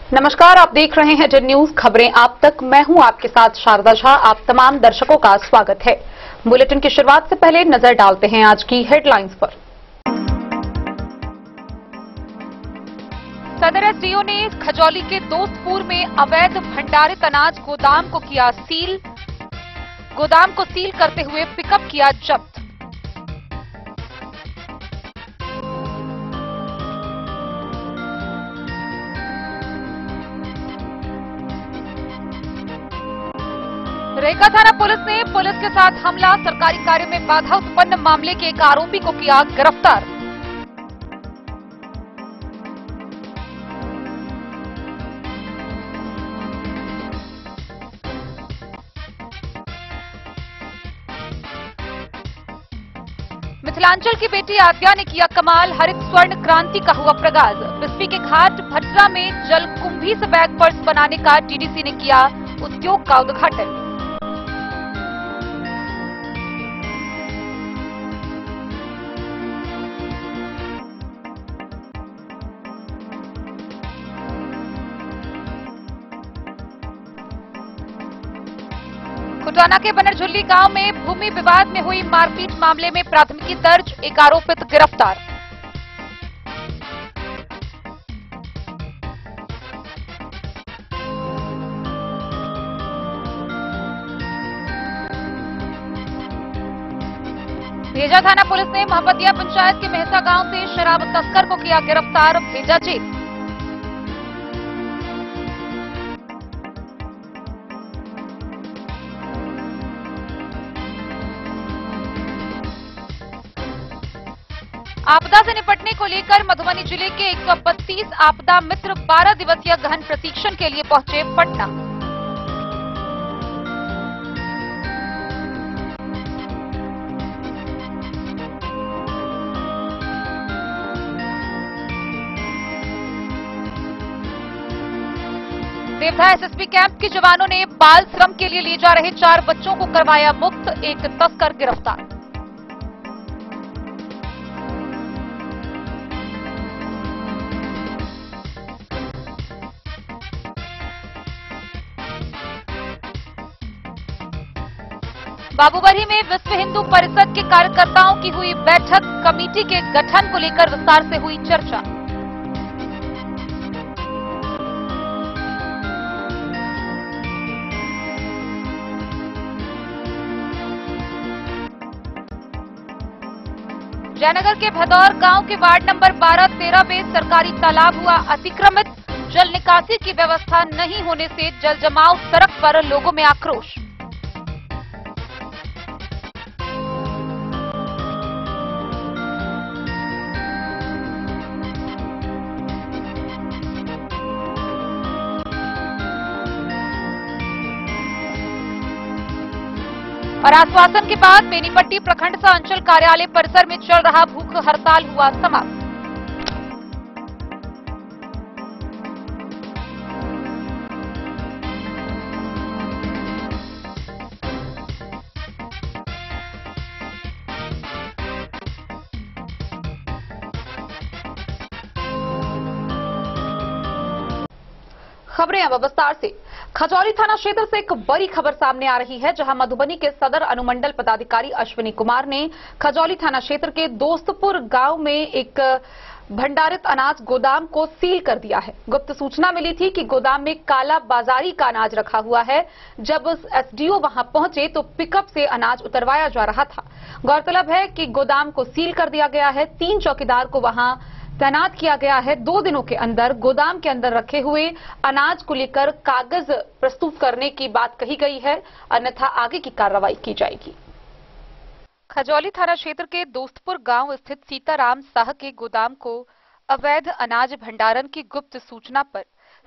नमस्कार, आप देख रहे हैं जेड न्यूज खबरें आप तक। मैं हूं आपके साथ शारदा झा। आप तमाम दर्शकों का स्वागत है। बुलेटिन की शुरुआत से पहले नजर डालते हैं आज की हेडलाइंस पर। सदर एसडीओ ने खजौली के दोस्तपुर में अवैध भंडारित अनाज गोदाम को किया सील। गोदाम को सील करते हुए पिकअप किया जब्त। रेका थाना पुलिस ने पुलिस के साथ हमला, सरकारी कार्य में बाधा उत्पन्न मामले के एक आरोपी को किया गिरफ्तार। मिथिलांचल की बेटी आद्या ने किया कमाल, हरित स्वर्ण क्रांति का हुआ प्रगाज। बिस्फी के घाट भटरा में जलकुंभी से बैग पर्स बनाने का डीडीसी ने किया उद्योग का उद्घाटन। खुटाना के बनरझुल्ली गांव में भूमि विवाद में हुई मारपीट मामले में प्राथमिकी दर्ज, एक आरोपित गिरफ्तार। भेजा थाना पुलिस ने मोहब्बतिया पंचायत के मेहसा गांव से शराब तस्कर को किया गिरफ्तार, भेजा जेल। आपदा से निपटने को लेकर मधुबनी जिले के 132 आपदा मित्र 12 दिवसीय गहन प्रशिक्षण के लिए पहुंचे पटना। देवधा एसएसबी कैंप के जवानों ने बाल श्रम के लिए ले जा रहे 4 बच्चों को करवाया मुक्त, एक तस्कर गिरफ्तार। बाबूबरी में विश्व हिंदू परिषद के कार्यकर्ताओं की हुई बैठक, कमेटी के गठन को लेकर विस्तार से हुई चर्चा। जयनगर के भदौर गांव के वार्ड नंबर 12-13 में सरकारी तालाब हुआ अतिक्रमित, जल निकासी की व्यवस्था नहीं होने से जल जमाव, सड़क पर लोगों में आक्रोश। और आश्वासन के बाद बेनीपट्टी प्रखंड सह अंचल कार्यालय परिसर में चल रहा भूख हड़ताल हुआ समाप्त। खबरें अब विस्तार से। खजौली थाना क्षेत्र से एक बड़ी खबर सामने आ रही है, जहां मधुबनी के सदर अनुमंडल पदाधिकारी अश्विनी कुमार ने खजौली थाना क्षेत्र के दोस्तपुर गांव में एक भंडारित अनाज गोदाम को सील कर दिया है। गुप्त सूचना मिली थी कि गोदाम में काला बाजारी का अनाज रखा हुआ है। जब एसडीओ वहां पहुंचे तो पिकअप से अनाज उतरवाया जा रहा था। गौरतलब है कि गोदाम को सील कर दिया गया है। 3 चौकीदार को वहां तैनात किया गया है। 2 दिनों के अंदर गोदाम के अंदर रखे हुए अनाज को लेकर कागज प्रस्तुत करने की बात कही गई है, अन्यथा आगे की कार्रवाई की जाएगी। खजौली थाना क्षेत्र के दोस्तपुर गांव स्थित सीताराम साह के गोदाम को अवैध अनाज भंडारण की गुप्त सूचना पर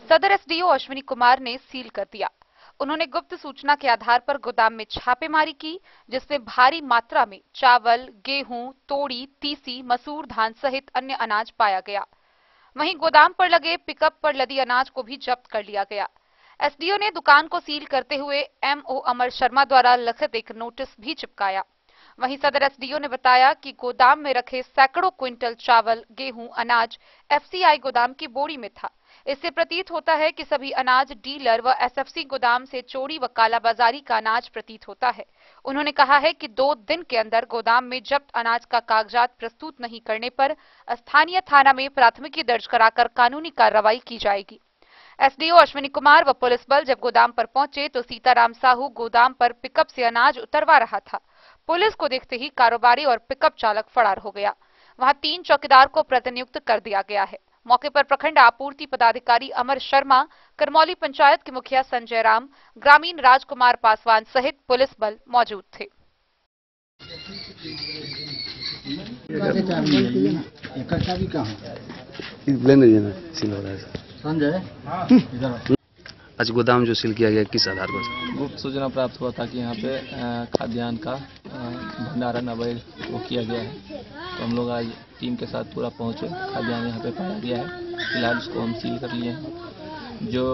सदर एसडीओ अश्विनी कुमार ने सील कर दिया। उन्होंने गुप्त सूचना के आधार पर गोदाम में छापेमारी की, जिसमें भारी मात्रा में चावल, गेहूं, तोड़ी, तीसी, मसूर धान सहित अन्य अनाज पाया गया। वहीं गोदाम पर लगे पिकअप पर लदी अनाज को भी जब्त कर लिया गया। एसडीओ ने दुकान को सील करते हुए एमओ अमर शर्मा द्वारा लिखित एक नोटिस भी चिपकाया। वहीं सदर एसडीओ ने बताया कि गोदाम में रखे सैकड़ों क्विंटल चावल, गेहूं, अनाज एफसीआई गोदाम की बोरी में था। इससे प्रतीत होता है कि सभी अनाज डीलर व एसएफसी गोदाम से चोरी व कालाबाजारी का अनाज प्रतीत होता है। उन्होंने कहा है कि 2 दिन के अंदर गोदाम में जब्त अनाज का कागजात प्रस्तुत नहीं करने पर स्थानीय थाना में प्राथमिकी दर्ज कराकर कानूनी कार्रवाई की जाएगी। एसडीओ अश्विनी कुमार व पुलिस बल जब गोदाम पर पहुंचे तो सीताराम साहू गोदाम पर पिकअप से अनाज उतरवा रहा था। पुलिस को देखते ही कारोबारी और पिकअप चालक फरार हो गया। वहां 3 चौकीदार को प्रतिनियुक्त कर दिया गया है। मौके पर प्रखंड आपूर्ति पदाधिकारी अमर शर्मा, करमौली पंचायत के मुखिया संजय राम, ग्रामीण राजकुमार पासवान सहित पुलिस बल मौजूद थे। आज गोदाम जो सील किया गया किस आधार पर? गुप्त सूचना प्राप्त हुआ था कि यहाँ पे खाद्यान्न का भंडारण अवैध वो किया गया है, तो हम लोग आज टीम के साथ पूरा पहुँचे। खाद्यान्न यहाँ पे पाया गया है, फिलहाल उसको हम सील कर लिए हैं। जो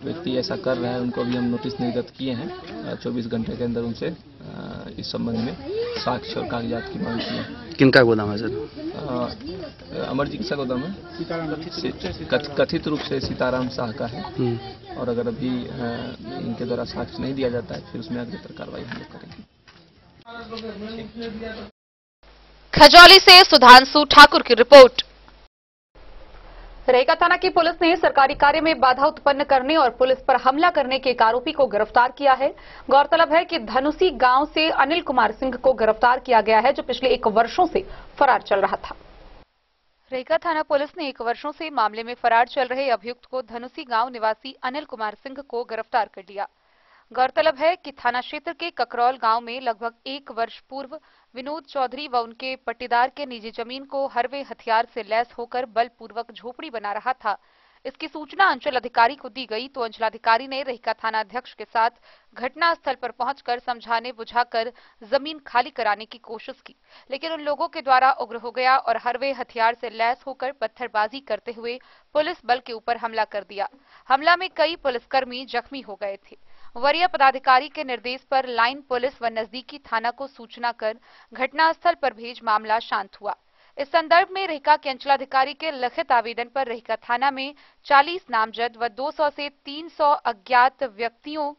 व्यक्ति ऐसा कर रहा है उनको भी हम नोटिस निर्गत किए हैं। 24 घंटे के अंदर उनसे इस संबंध में साक्ष्य और कागजात की मांग की है। किनका गोदाम है सर? अमर जी का गोदाम है, कथित रूप से सीताराम शाह का है। और अगर अभी इनके द्वारा साक्ष्य नहीं दिया जाता है फिर उसमें अग्रतर कार्रवाई हम लोग करेंगे। खजौली से सुधांशु ठाकुर की रिपोर्ट। रेहका थाना की पुलिस ने सरकारी कार्य में बाधा उत्पन्न करने और पुलिस पर हमला करने के एक आरोपी को गिरफ्तार किया है। गौरतलब है कि धनुषी गांव से अनिल कुमार सिंह को गिरफ्तार किया गया है, जो पिछले 1 वर्षों से फरार चल रहा था। रेहका थाना पुलिस ने 1 वर्षों से मामले में फरार चल रहे अभियुक्त को धनुषी गांव निवासी अनिल कुमार सिंह को गिरफ्तार कर लिया। गौरतलब है कि थाना क्षेत्र के ककरौल गांव में लगभग 1 वर्ष पूर्व विनोद चौधरी व उनके पट्टीदार के निजी जमीन को हरवे हथियार से लैस होकर बलपूर्वक झोपड़ी बना रहा था। इसकी सूचना अंचल अधिकारी को दी गई तो अंचलाधिकारी ने रेहका थाना अध्यक्ष के साथ घटनास्थल पर पहुंचकर समझाने बुझाकर जमीन खाली कराने की कोशिश की, लेकिन उन लोगों के द्वारा उग्र हो गया और हरवे हथियार से लैस होकर पत्थरबाजी करते हुए पुलिस बल के ऊपर हमला कर दिया। हमला में कई पुलिसकर्मी जख्मी हो गए थे। वरीय पदाधिकारी के निर्देश पर लाइन पुलिस व नजदीकी थाना को सूचना कर घटनास्थल पर भेज मामला शांत हुआ। इस संदर्भ में रेहका के अंचलाधिकारी के लिखित आवेदन पर रेहका थाना में 40 नामजद व 200 से 300 अज्ञात व्यक्तियों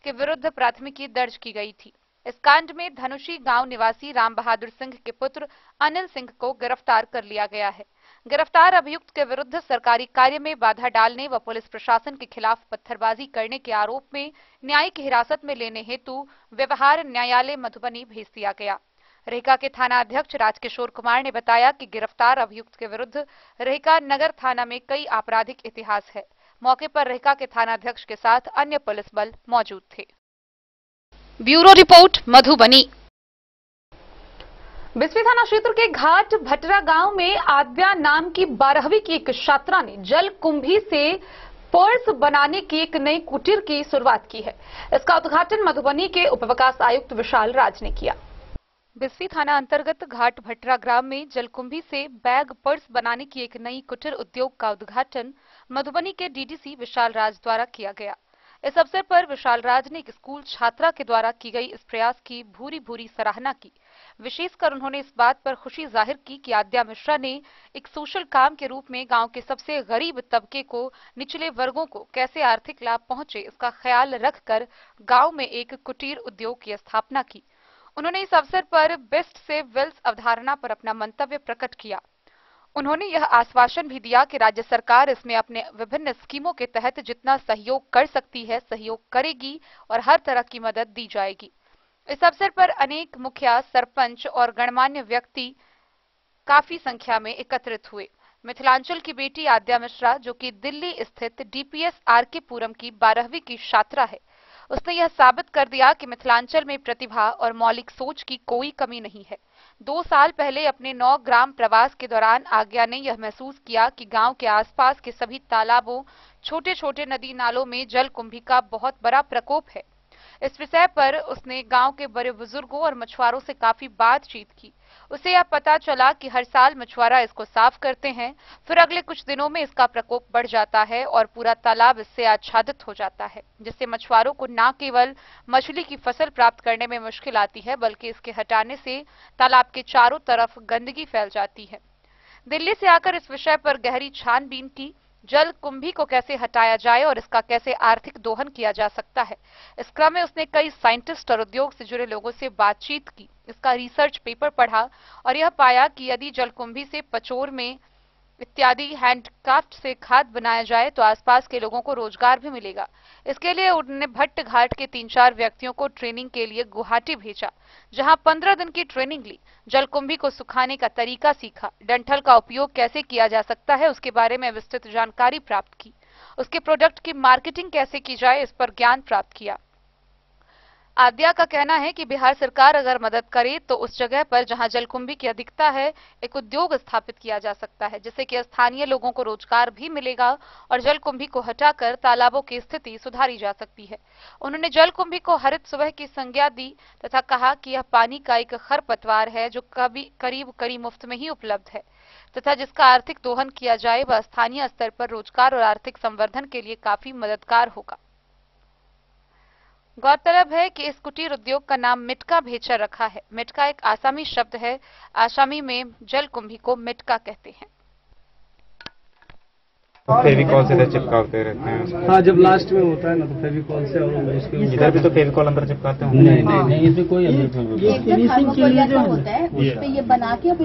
के विरुद्ध प्राथमिकी दर्ज की गई थी। इस कांड में धनुषी गांव निवासी राम बहादुर सिंह के पुत्र अनिल सिंह को गिरफ्तार कर लिया गया है। गिरफ्तार अभियुक्त के विरुद्ध सरकारी कार्य में बाधा डालने व पुलिस प्रशासन के खिलाफ पत्थरबाजी करने के आरोप में न्यायिक हिरासत में लेने हेतु व्यवहार न्यायालय मधुबनी भेज दिया गया। रेहका के थाना अध्यक्ष राजकिशोर कुमार ने बताया कि गिरफ्तार अभियुक्त के विरुद्ध रेहका नगर थाना में कई आपराधिक इतिहास है। मौके पर रेहका के थाना अध्यक्ष के साथ अन्य पुलिस बल मौजूद थे। Bureau report Madhubani. बिस्फी थाना क्षेत्र के घाट भटरा गांव में आद्या नाम की 12वीं की एक छात्रा ने जल कुंभी से पर्स बनाने की एक नई कुटीर की शुरुआत की है। इसका उद्घाटन मधुबनी के उपविकास आयुक्त विशाल राज ने किया। बिस्फी थाना अंतर्गत घाट भटरा ग्राम में जलकुंभी से बैग पर्स बनाने की एक नई कुटीर उद्योग का उद्घाटन मधुबनी के डीडीसी विशाल राज द्वारा किया गया। इस अवसर पर विशाल राज ने एक स्कूल छात्रा के द्वारा की गई इस प्रयास की भूरी भूरी सराहना की। विशेषकर उन्होंने इस बात पर खुशी जाहिर की कि आद्या मिश्रा ने एक सोशल काम के रूप में गांव के सबसे गरीब तबके को, निचले वर्गों को कैसे आर्थिक लाभ पहुंचे, इसका ख्याल रखकर गांव में एक कुटीर उद्योग की स्थापना की। उन्होंने इस अवसर पर बेस्ट से वेल्थ अवधारणा पर अपना मंतव्य प्रकट किया। उन्होंने यह आश्वासन भी दिया कि राज्य सरकार इसमें अपने विभिन्न स्कीमों के तहत जितना सहयोग कर सकती है सहयोग करेगी और हर तरह की मदद दी जाएगी। इस अवसर पर अनेक मुखिया, सरपंच और गणमान्य व्यक्ति काफी संख्या में एकत्रित हुए। मिथिलांचल की बेटी आद्या मिश्रा, जो कि दिल्ली स्थित डीपीएस आरके पुरम की 12वीं की छात्रा है, उसने यह साबित कर दिया कि मिथिलांचल में प्रतिभा और मौलिक सोच की कोई कमी नहीं है। 2 साल पहले अपने 9 ग्राम प्रवास के दौरान आज्ञा ने यह महसूस किया कि गांव के आसपास के सभी तालाबों, छोटे छोटे नदी नालों में जल कुंभी का बहुत बड़ा प्रकोप है। इस विषय पर उसने गांव के बड़े बुजुर्गों और मछुआरों से काफी बातचीत की। उसे यह पता चला कि हर साल मछुआरा इसको साफ करते हैं, फिर अगले कुछ दिनों में इसका प्रकोप बढ़ जाता है और पूरा तालाब इससे आच्छादित हो जाता है, जिससे मछुआरों को न केवल मछली की फसल प्राप्त करने में मुश्किल आती है, बल्कि इसके हटाने से तालाब के चारों तरफ गंदगी फैल जाती है। दिल्ली से आकर इस विषय पर गहरी छानबीन की जल कुंभी को कैसे हटाया जाए और इसका कैसे आर्थिक दोहन किया जा सकता है। इस क्रम में उसने कई साइंटिस्ट और उद्योग से जुड़े लोगों से बातचीत की, इसका रिसर्च पेपर पढ़ा और यह पाया कि यदि जल कुंभी से पचोर में इत्यादि हैंडक्राफ्ट से खाद बनाया जाए तो आसपास के लोगों को रोजगार भी मिलेगा। इसके लिए उन्होंने भट्ट घाट के 3-4 व्यक्तियों को ट्रेनिंग के लिए गुवाहाटी भेजा, जहां 15 दिन की ट्रेनिंग ली, जलकुंभी को सुखाने का तरीका सीखा, डंठल का उपयोग कैसे किया जा सकता है उसके बारे में विस्तृत जानकारी प्राप्त की, उसके प्रोडक्ट की मार्केटिंग कैसे की जाए इस पर ज्ञान प्राप्त किया। आद्या का कहना है कि बिहार सरकार अगर मदद करे तो उस जगह पर जहां जलकुंभी की अधिकता है एक उद्योग स्थापित किया जा सकता है, जिससे कि स्थानीय लोगों को रोजगार भी मिलेगा और जलकुंभी को हटाकर तालाबों की स्थिति सुधारी जा सकती है। उन्होंने जलकुंभी को हरित सुबह की संज्ञा दी तथा कहा कि यह पानी का एक खरपतवार है जो करीब मुफ्त में ही उपलब्ध है तथा जिसका आर्थिक दोहन किया जाए वह स्थानीय स्तर पर रोजगार और आर्थिक संवर्धन के लिए काफी मददगार होगा। गौरतलब है कि इस कुटीर उद्योग का नाम मिटका भेचा रखा है। मिटका एक आसामी शब्द है, आसामी में जलकुंभी को मिटका कहते हैं। फेविकॉल से चिपकाते रहते हैं। हाँ, जब लास्ट में होता है ना तो फेविकॉल से और उसके इधर भी तो फेविकॉल अंदर चिपकाते हैं। नहीं इसमें कोई फिनिशिंग के लिए जो होता है उस पे ये बना के अभी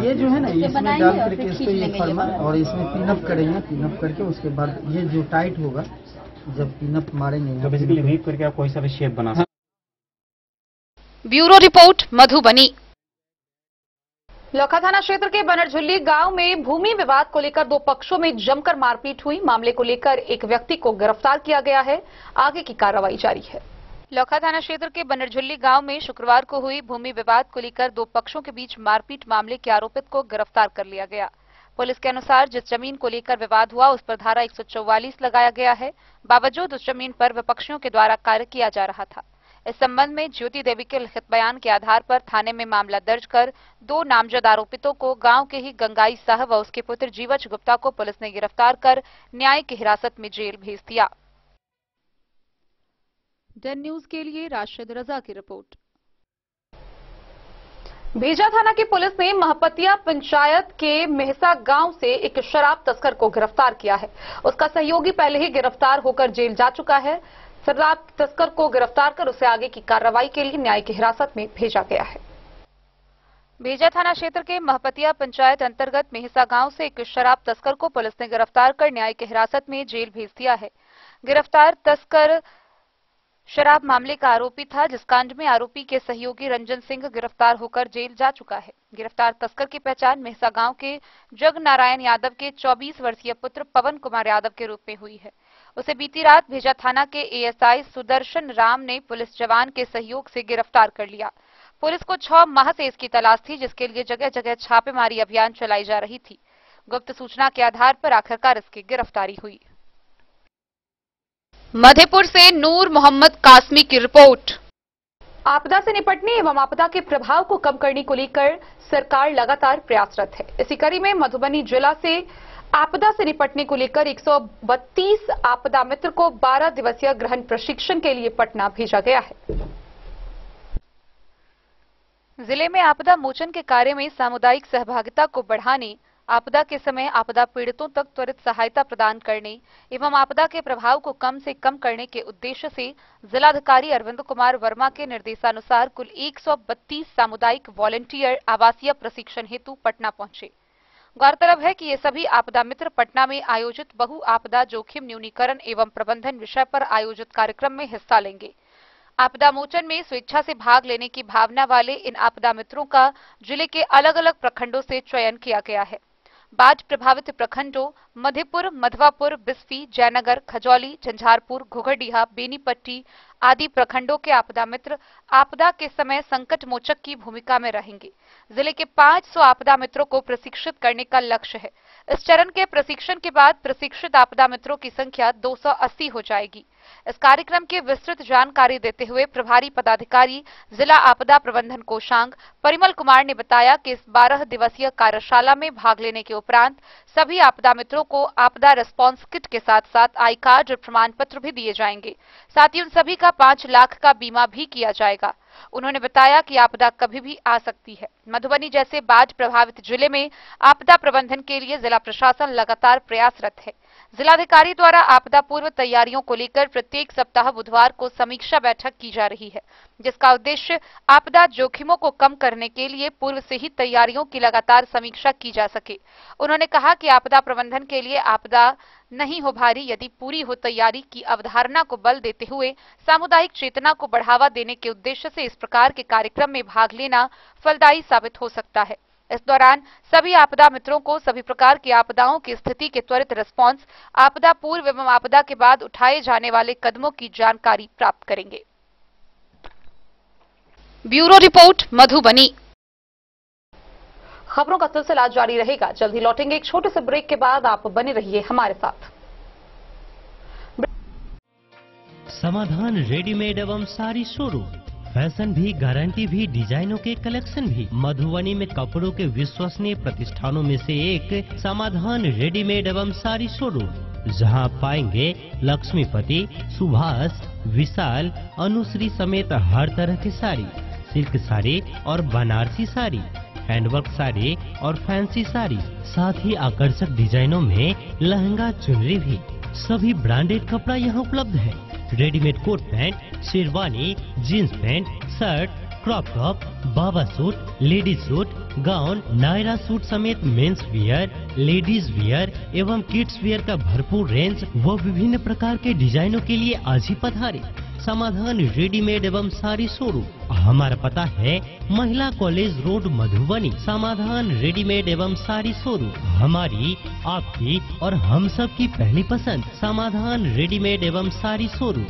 ये जो है ना इसमें डाल करके इस पे ये फर्मा और इसमें पिनअप करेंगे, पिनअप करके उसके बाद ये जो टाइट होगा जब पिनअप मारेंगे तो बेसिकली वीव करके आप कोई सा भी शेप बना सकते। Bureau report Madhubani. लौखा थाना क्षेत्र के बनरझुल्ली गांव में भूमि विवाद को लेकर 2 पक्षों में जमकर मारपीट हुई। मामले को लेकर एक व्यक्ति को गिरफ्तार किया गया है, आगे की कार्रवाई जारी है। लौखा थाना क्षेत्र के बनरझुल्ली गांव में शुक्रवार को हुई भूमि विवाद को लेकर 2 पक्षों के बीच मारपीट मामले के आरोपित को गिरफ्तार कर लिया गया। पुलिस के अनुसार जिस जमीन को लेकर विवाद हुआ उस पर धारा 144 लगाया गया है। बावजूद उस जमीन पर विपक्षियों के द्वारा कार्य किया जा रहा था। इस संबंध में ज्योति देवी के लिखित बयान के आधार पर थाने में मामला दर्ज कर 2 नामजद आरोपितों को गांव के ही गंगाई साहब व उसके पुत्र जीवच गुप्ता को पुलिस ने गिरफ्तार कर न्यायिक हिरासत में जेल भेज दिया। डन न्यूज के लिए राशिद रजा की रिपोर्ट। भेजा थाना की पुलिस ने महपतिया पंचायत के मेहसा गांव से एक शराब तस्कर को गिरफ्तार किया है। उसका सहयोगी पहले ही गिरफ्तार होकर जेल जा चुका है। शराब तस्कर को गिरफ्तार कर उसे आगे की कार्रवाई के लिए न्यायिक हिरासत में भेजा गया है। भेजा थाना क्षेत्र के महपतिया पंचायत अंतर्गत मेहसा गांव से एक शराब तस्कर को पुलिस ने गिरफ्तार कर न्यायिक हिरासत में जेल भेज दिया है। गिरफ्तार तस्कर शराब मामले का आरोपी था, जिस कांड में आरोपी के सहयोगी रंजन सिंह गिरफ्तार होकर जेल जा चुका है। गिरफ्तार तस्कर की पहचान मेहसा गांव के जग नारायण यादव के 24 वर्षीय पुत्र पवन कुमार यादव के रूप में हुई है। उसे बीती रात भेजा थाना के एएसआई सुदर्शन राम ने पुलिस जवान के सहयोग से गिरफ्तार कर लिया। पुलिस को 6 माह से इसकी तलाश थी, जिसके लिए जगह जगह छापेमारी अभियान चलाई जा रही थी। गुप्त सूचना के आधार पर आखिरकार इसकी गिरफ्तारी हुई। मधेपुर से नूर मोहम्मद कासमी की रिपोर्ट। आपदा से निपटने एवं आपदा के प्रभाव को कम करने को लेकर सरकार लगातार प्रयासरत है। इसी कड़ी में मधुबनी जिला से आपदा से निपटने को लेकर 132 आपदा मित्र को 12 दिवसीय गहन प्रशिक्षण के लिए पटना भेजा गया है। जिले में आपदा मोचन के कार्य में सामुदायिक सहभागिता को बढ़ाने, आपदा के समय आपदा पीड़ितों तक त्वरित सहायता प्रदान करने एवं आपदा के प्रभाव को कम से कम करने के उद्देश्य से जिलाधिकारी अरविंद कुमार वर्मा के निर्देशानुसार कुल 132 सामुदायिक वॉलंटियर आवासीय प्रशिक्षण हेतु पटना पहुंचे। गौरतलब है कि ये सभी आपदा मित्र पटना में आयोजित बहु आपदा जोखिम न्यूनीकरण एवं प्रबंधन विषय पर आयोजित कार्यक्रम में हिस्सा लेंगे। आपदा मोचन में स्वेच्छा से भाग लेने की भावना वाले इन आपदा मित्रों का जिले के अलग अलग प्रखंडों से चयन किया गया है। बाढ़ प्रभावित प्रखंडों मधेपुर, मधवापुर, बिस्फी, जयनगर, खजौली, झंझारपुर, घुघरडीहा, बेनीपट्टी आदि प्रखंडों के आपदा मित्र आपदा के समय संकट मोचक की भूमिका में रहेंगे। जिले के 500 आपदा मित्रों को प्रशिक्षित करने का लक्ष्य है। इस चरण के प्रशिक्षण के बाद प्रशिक्षित आपदा मित्रों की संख्या 280 हो जाएगी। इस कार्यक्रम की विस्तृत जानकारी देते हुए प्रभारी पदाधिकारी जिला आपदा प्रबंधन कोषांग परिमल कुमार ने बताया कि इस 12 दिवसीय कार्यशाला में भाग लेने के उपरांत सभी आपदा मित्रों को आपदा रिस्पांस किट के साथ साथ आई कार्ड और प्रमाण पत्र भी दिए जाएंगे। साथ ही उन सभी का 5 लाख का बीमा भी किया जाएगा। उन्होंने बताया कि आपदा कभी भी आ सकती है। मधुबनी जैसे बाढ़ प्रभावित जिले में आपदा प्रबंधन के लिए जिला प्रशासन लगातार प्रयासरत है। जिलाधिकारी द्वारा आपदा पूर्व तैयारियों को लेकर प्रत्येक सप्ताह बुधवार को समीक्षा बैठक की जा रही है, जिसका उद्देश्य आपदा जोखिमों को कम करने के लिए पूर्व से ही तैयारियों की लगातार समीक्षा की जा सके। उन्होंने कहा कि आपदा प्रबंधन के लिए आपदा नहीं हो भारी, यदि पूरी हो तैयारी की अवधारणा को बल देते हुए सामुदायिक चेतना को बढ़ावा देने के उद्देश्य से इस प्रकार के कार्यक्रम में भाग लेना फलदायी साबित हो सकता है। इस दौरान सभी आपदा मित्रों को सभी प्रकार की आपदाओं की स्थिति के त्वरित रिस्पांस, आपदा पूर्व एवं आपदा के बाद उठाए जाने वाले कदमों की जानकारी प्राप्त करेंगे। Bureau report, Madhubani. खबरों का सिलसिला जारी रहेगा। जल्द ही लौटेंगे एक छोटे से ब्रेक के बाद। आप बने रहिए हमारे साथ। समाधान रेडीमेड एवं साड़ी शोरूम, फैशन भी, गारंटी भी, डिजाइनों के कलेक्शन भी। मधुबनी में कपड़ों के विश्वसनीय प्रतिष्ठानों में से एक समाधान रेडीमेड एवं साड़ी शोरूम, जहां आप पाएंगे लक्ष्मीपति, सुभाष, विशाल, अनुश्री समेत हर तरह की साड़ी, सिल्क साड़ी और बनारसी साड़ी, हैंडवर्क साड़ी और फैंसी साड़ी, साथ ही आकर्षक डिजाइनों में लहंगा, चुनरी भी। सभी ब्रांडेड कपड़ा यहाँ उपलब्ध है। Readymade coat pant, sherwani, jeans pant, shirt, crop top, बाबा suit, ladies suit, gown, Naira suit समेत मेंस वियर, लेडीज वियर एवं किड्स वियर का भरपूर रेंज व विभिन्न प्रकार के डिजाइनों के लिए आज ही पधारे। समाधान रेडीमेड एवं साड़ी शोरूम। हमारा पता है महिला कॉलेज रोड, मधुबनी। समाधान रेडीमेड एवं साड़ी शोरूम हमारी, आपकी और हम सब की पहली पसंद। समाधान रेडीमेड एवं साड़ी शोरूम।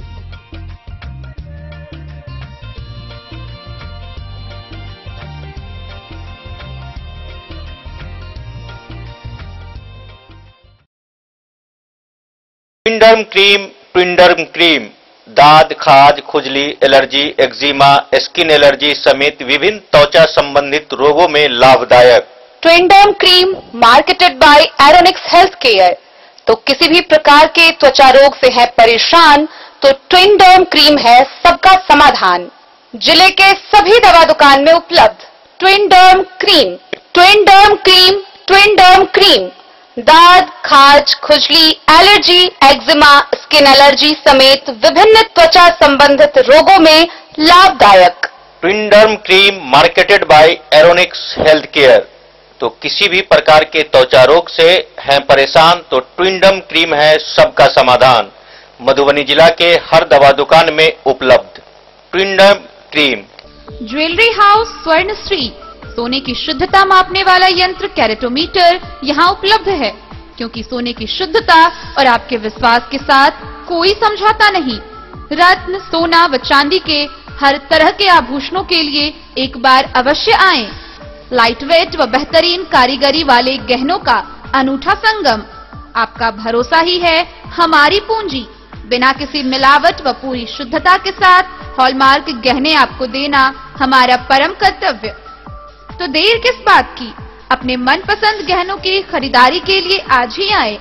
ट्विंडर्म क्रीम दाद, खाज, खुजली, एलर्जी, एक्जिमा, स्किन एलर्जी समेत विभिन्न त्वचा संबंधित रोगों में लाभदायक। Twinderm cream marketed by Aronix health care. तो किसी भी प्रकार के त्वचा रोग से है परेशान तो ट्विंडर्म क्रीम है सबका समाधान। जिले के सभी दवा दुकान में उपलब्ध ट्विंडर्म क्रीम। ट्विंडर्म क्रीम, ट्विंडर्म क्रीम दाद, खाज, खुजली, एलर्जी, एक्जिमा, स्किन एलर्जी समेत विभिन्न त्वचा संबंधित रोगों में लाभदायक। Twinderm cream marketed by Aronix health care. तो किसी भी प्रकार के त्वचा रोग से हैं परेशान तो ट्विंडर्म क्रीम है सबका समाधान। मधुबनी जिला के हर दवा दुकान में उपलब्ध ट्विंडर्म क्रीम। ज्वेलरी हाउस स्वर्णश्री, सोने की शुद्धता मापने वाला यंत्र कैरेटोमीटर यहाँ उपलब्ध है, क्योंकि सोने की शुद्धता और आपके विश्वास के साथ कोई समझौता नहीं। रत्न, सोना व चांदी के हर तरह के आभूषणों के लिए एक बार अवश्य आएं। लाइट वेट व बेहतरीन कारीगरी वाले गहनों का अनूठा संगम। आपका भरोसा ही है हमारी पूंजी। बिना किसी मिलावट व पूरी शुद्धता के साथ हॉलमार्क गहने आपको देना हमारा परम कर्तव्य। तो देर किस बात की, अपने मनपसंद गहनों की खरीदारी के लिए आज ही आए।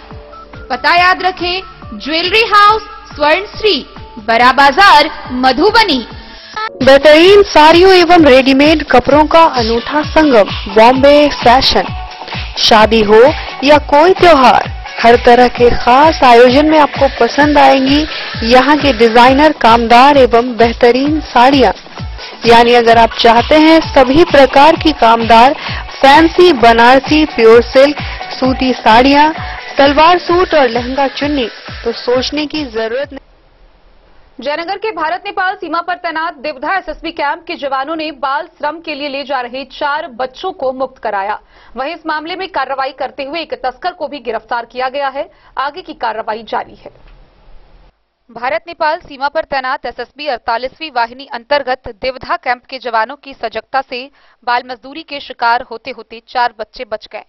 पता याद रखें, ज्वेलरी हाउस स्वर्णश्री, बड़ा बाजार, मधुबनी। बेहतरीन साड़ियों एवं रेडीमेड कपड़ों का अनूठा संगम, बॉम्बे फैशन। शादी हो या कोई त्योहार, हर तरह के खास आयोजन में आपको पसंद आएंगी यहाँ के डिजाइनर, कामदार एवं बेहतरीन साड़ियाँ। यानी अगर आप चाहते हैं सभी प्रकार की कामदार, फैंसी, बनारसी, प्योर सिल्क, सूती साड़ियाँ, सलवार सूट और लहंगा चुन्नी, तो सोचने की जरूरत नहीं। जयनगर के भारत नेपाल सीमा पर तैनात देवधा एसएसबी कैंप के जवानों ने बाल श्रम के लिए ले जा रहे 4 बच्चों को मुक्त कराया। वहीं इस मामले में कार्रवाई करते हुए एक तस्कर को भी गिरफ्तार किया गया है। आगे की कार्रवाई जारी है। भारत नेपाल सीमा पर तैनात एसएसबी 48वीं वाहिनी अंतर्गत देवधा कैंप के जवानों की सजगता से बाल मजदूरी के शिकार होते होते 4 बच्चे बच गए।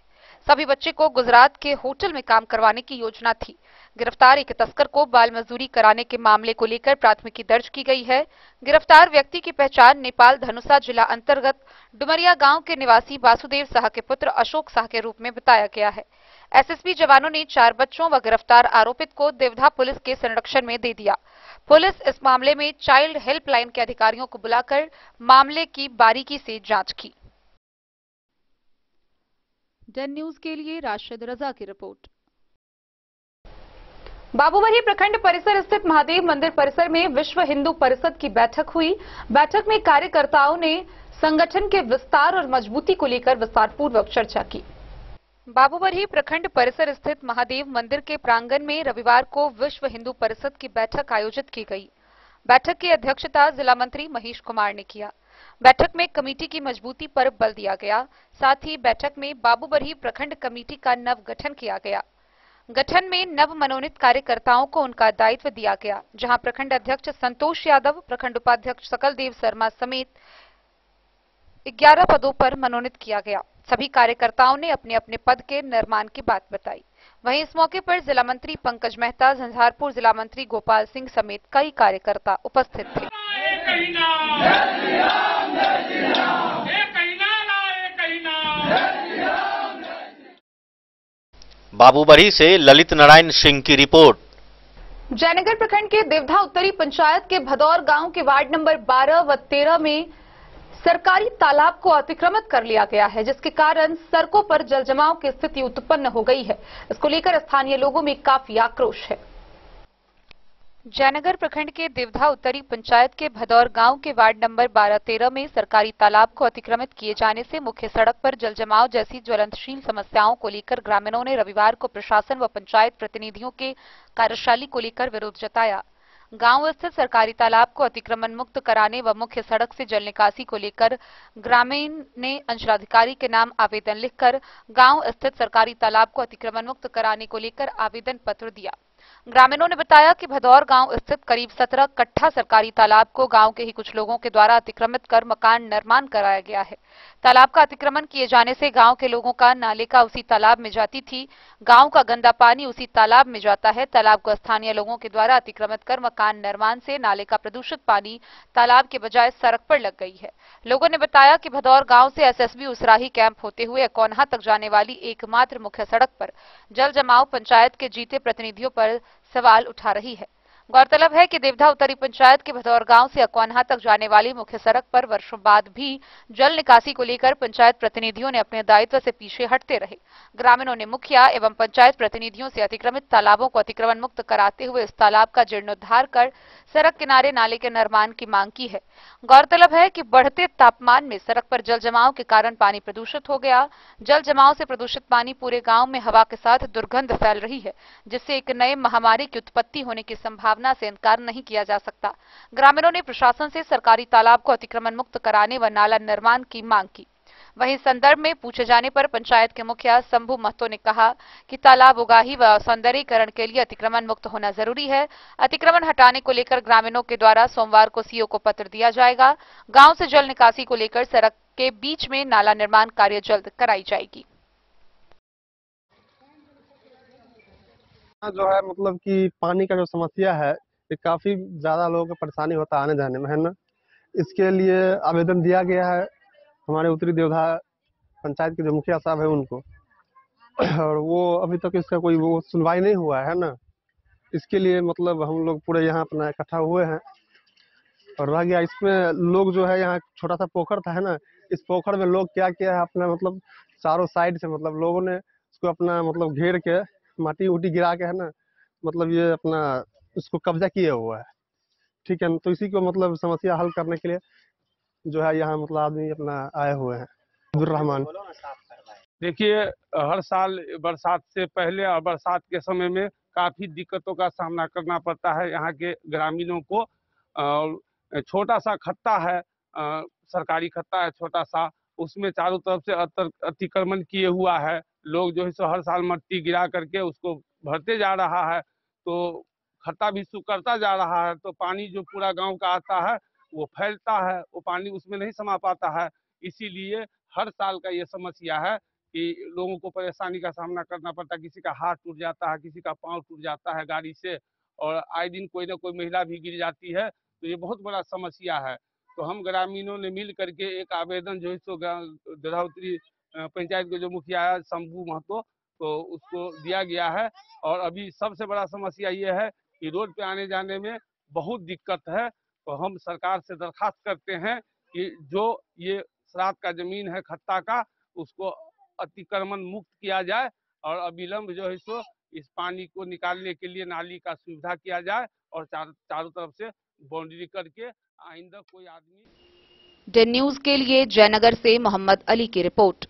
सभी बच्चे को गुजरात के होटल में काम करवाने की योजना थी। गिरफ्तार एक तस्कर को बाल मजदूरी कराने के मामले को लेकर प्राथमिकी दर्ज की गई है। गिरफ्तार व्यक्ति की पहचान नेपाल धनुषा जिला अंतर्गत डुमरिया गांव के निवासी वासुदेव साह के पुत्र अशोक साह के रूप में बताया गया है। एसएसबी जवानों ने 4 बच्चों व गिरफ्तार आरोपित को देवधा पुलिस के संरक्षण में दे दिया। पुलिस इस मामले में चाइल्ड हेल्पलाइन के अधिकारियों को बुलाकर मामले की बारीकी से जांच की। डन न्यूज के लिए राशिद रजा की रिपोर्ट। बाबूबरी प्रखंड परिसर स्थित महादेव मंदिर परिसर में विश्व हिंदू परिषद की बैठक हुई। बैठक में कार्यकर्ताओं ने संगठन के विस्तार और मजबूती को लेकर विस्तारपूर्वक चर्चा की। बाबूबरी प्रखंड परिसर स्थित महादेव मंदिर के प्रांगण में रविवार को विश्व हिंदू परिषद की बैठक आयोजित की गई। बैठक की अध्यक्षता जिला मंत्री महेश कुमार ने किया। बैठक में कमेटी की मजबूती पर बल दिया गया। साथ ही बैठक में बाबूबरी प्रखंड कमेटी का नव गठन किया गया। गठन में नव मनोनीत कार्यकर्ताओं को उनका दायित्व दिया गया, जहां प्रखंड अध्यक्ष संतोष यादव, प्रखंड उपाध्यक्ष सकलदेव शर्मा समेत 11 पदों पर मनोनीत किया गया। सभी कार्यकर्ताओं ने अपने अपने पद के निर्माण की बात बताई। वहीं इस मौके पर जिला मंत्री पंकज मेहता, झंझारपुर जिला मंत्री गोपाल सिंह समेत कई कार्यकर्ता उपस्थित थे। बाबूबरी से ललित नारायण सिंह की रिपोर्ट। जयनगर प्रखंड के देवधा उत्तरी पंचायत के भदौर गांव के वार्ड नंबर 12 व 13 में सरकारी तालाब को अतिक्रमित कर लिया गया है, जिसके कारण सड़कों पर जलजमाव की स्थिति उत्पन्न हो गई है। इसको लेकर स्थानीय लोगों में काफी आक्रोश है। जयनगर प्रखंड के देवधा उत्तरी पंचायत के भदौर गांव के वार्ड नंबर 12-13 में सरकारी तालाब को अतिक्रमित किए जाने से मुख्य सड़क पर जलजमाव जैसी ज्वलंतशील समस्याओं को लेकर ग्रामीणों ने रविवार को प्रशासन व पंचायत प्रतिनिधियों के कार्यशैली को लेकर विरोध जताया। गांव स्थित सरकारी तालाब को अतिक्रमण मुक्त कराने व मुख्य सड़क से जल निकासी को लेकर ग्रामीण ने अंचलाधिकारी के नाम आवेदन लिखकर गांव स्थित सरकारी तालाब को अतिक्रमण मुक्त कराने को लेकर आवेदन पत्र दिया। ग्रामीणों ने बताया कि भदौर गांव स्थित करीब 17 कट्ठा सरकारी तालाब को गांव के ही कुछ लोगों के द्वारा अतिक्रमित कर मकान निर्माण कराया गया है। तालाब का अतिक्रमण किए जाने से गांव के लोगों का नाले का उसी तालाब में जाती थी। गांव का गंदा पानी उसी तालाब में जाता है। तालाब को स्थानीय लोगों के द्वारा अतिक्रमित कर मकान निर्माण से नाले का प्रदूषित पानी तालाब के बजाय सड़क पर लग गई है। लोगों ने बताया कि भदौर गांव से एसएसबी उसराही कैंप होते हुए अकौन्हा तक जाने वाली एकमात्र मुख्य सड़क पर जल जमाव पंचायत के जीते प्रतिनिधियों पर सवाल उठा रही है। गौरतलब है कि देवधा उत्तरी पंचायत के भदौर गांव से अकौन्हा तक जाने वाली मुख्य सड़क पर वर्षों बाद भी जल निकासी को लेकर पंचायत प्रतिनिधियों ने अपने दायित्व से पीछे हटते रहे। ग्रामीणों ने मुखिया एवं पंचायत प्रतिनिधियों से अतिक्रमित तालाबों को अतिक्रमण मुक्त कराते हुए इस तालाब का जीर्णोद्धार कर सड़क किनारे नाले के निर्माण की मांग की है। गौरतलब है कि बढ़ते तापमान में सड़क पर जल जमाव के कारण पानी प्रदूषित हो गया। जल जमाव से प्रदूषित पानी पूरे गांव में हवा के साथ दुर्गंध फैल रही है, जिससे एक नए महामारी की उत्पत्ति होने की संभावना से इनकार नहीं किया जा सकता। ग्रामीणों ने प्रशासन से सरकारी तालाब को अतिक्रमण मुक्त कराने व नाला निर्माण की मांग की। वहीं संदर्भ में पूछे जाने पर पंचायत के मुखिया शंभू महतो ने कहा कि तालाब उगाही व सौंदर्यीकरण के लिए अतिक्रमण मुक्त होना जरूरी है। अतिक्रमण हटाने को लेकर ग्रामीणों के द्वारा सोमवार को सीओ को पत्र दिया जाएगा। गांव से जल निकासी को लेकर सड़क के बीच में नाला निर्माण कार्य जल्द कराई जाएगी। जो है मतलब कि पानी का जो समस्या है ये काफी ज्यादा लोगों को परेशानी होता है आने जाने में, है ना। इसके लिए आवेदन दिया गया है हमारे उत्तरी देवधा पंचायत के जो मुखिया साहब है उनको, और वो अभी तक इसका कोई वो सुनवाई नहीं हुआ है ना। इसके लिए मतलब हम लोग पूरे यहाँ अपना इकट्ठा हुए हैं और रह गया इसमें लोग जो है यहाँ छोटा सा पोखर था, है ना। इस पोखर में लोग क्या किया है अपना मतलब चारों साइड से मतलब लोगों ने उसको अपना मतलब घेर के माटी उटी गिरा के, है ना, मतलब ये अपना उसको कब्जा किए हुआ है, ठीक है। तो इसी को मतलब समस्या हल करने के लिए जो है यहाँ मतलब आदमी अपना आए हुए हैं। अब्दुर्रहमान, देखिए हर साल बरसात से पहले और बरसात के समय में काफ़ी दिक्कतों का सामना करना पड़ता है यहाँ के ग्रामीणों को। छोटा सा खत्ता है, सरकारी खत्ता है छोटा सा, उसमें चारों तरफ से अतिक्रमण किए हुआ है। लोग जो है सो हर साल मिट्टी गिरा करके उसको भरते जा रहा है, तो खत्ता भी सुकड़ता जा रहा है। तो पानी जो पूरा गांव का आता है वो फैलता है, वो पानी उसमें नहीं समा पाता है। इसीलिए हर साल का ये समस्या है कि लोगों को परेशानी का सामना करना पड़ता है। किसी का हाथ टूट जाता है, किसी का पाँव टूट जाता है गाड़ी से, और आए दिन कोई ना कोई महिला भी गिर जाती है। तो ये बहुत बड़ा समस्या है। तो हम ग्रामीणों ने मिल करके एक आवेदन जो है सो देवधा उत्तरी पंचायत के जो मुखिया है शंभू महतो, तो उसको दिया गया है। और अभी सबसे बड़ा समस्या ये है कि रोड पे आने जाने में बहुत दिक्कत है। तो हम सरकार से दरखास्त करते हैं कि जो ये श्राद्ध का जमीन है खत्ता का, उसको अतिक्रमण मुक्त किया जाए और अविलंब जो है सो इस पानी को निकालने के लिए नाली का सुविधा किया जाए और चारों तरफ से बाउंड्री करके आइंदा कोई आदमी। डेन न्यूज के लिए जयनगर से मोहम्मद अली की रिपोर्ट।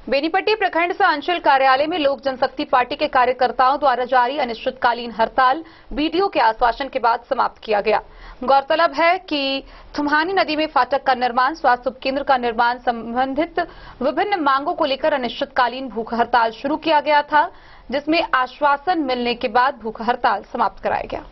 बेनीपट्टी प्रखंड सह अंचल कार्यालय में लोक जनशक्ति पार्टी के कार्यकर्ताओं द्वारा जारी अनिश्चितकालीन हड़ताल बीडीओ के आश्वासन के बाद समाप्त किया गया। गौरतलब है कि थुम्हानी नदी में फाटक का निर्माण, स्वास्थ्य उपकेंद्र का निर्माण संबंधित विभिन्न मांगों को लेकर अनिश्चितकालीन भूख हड़ताल शुरू किया गया था, जिसमें आश्वासन मिलने के बाद भूख हड़ताल समाप्त कराया गया।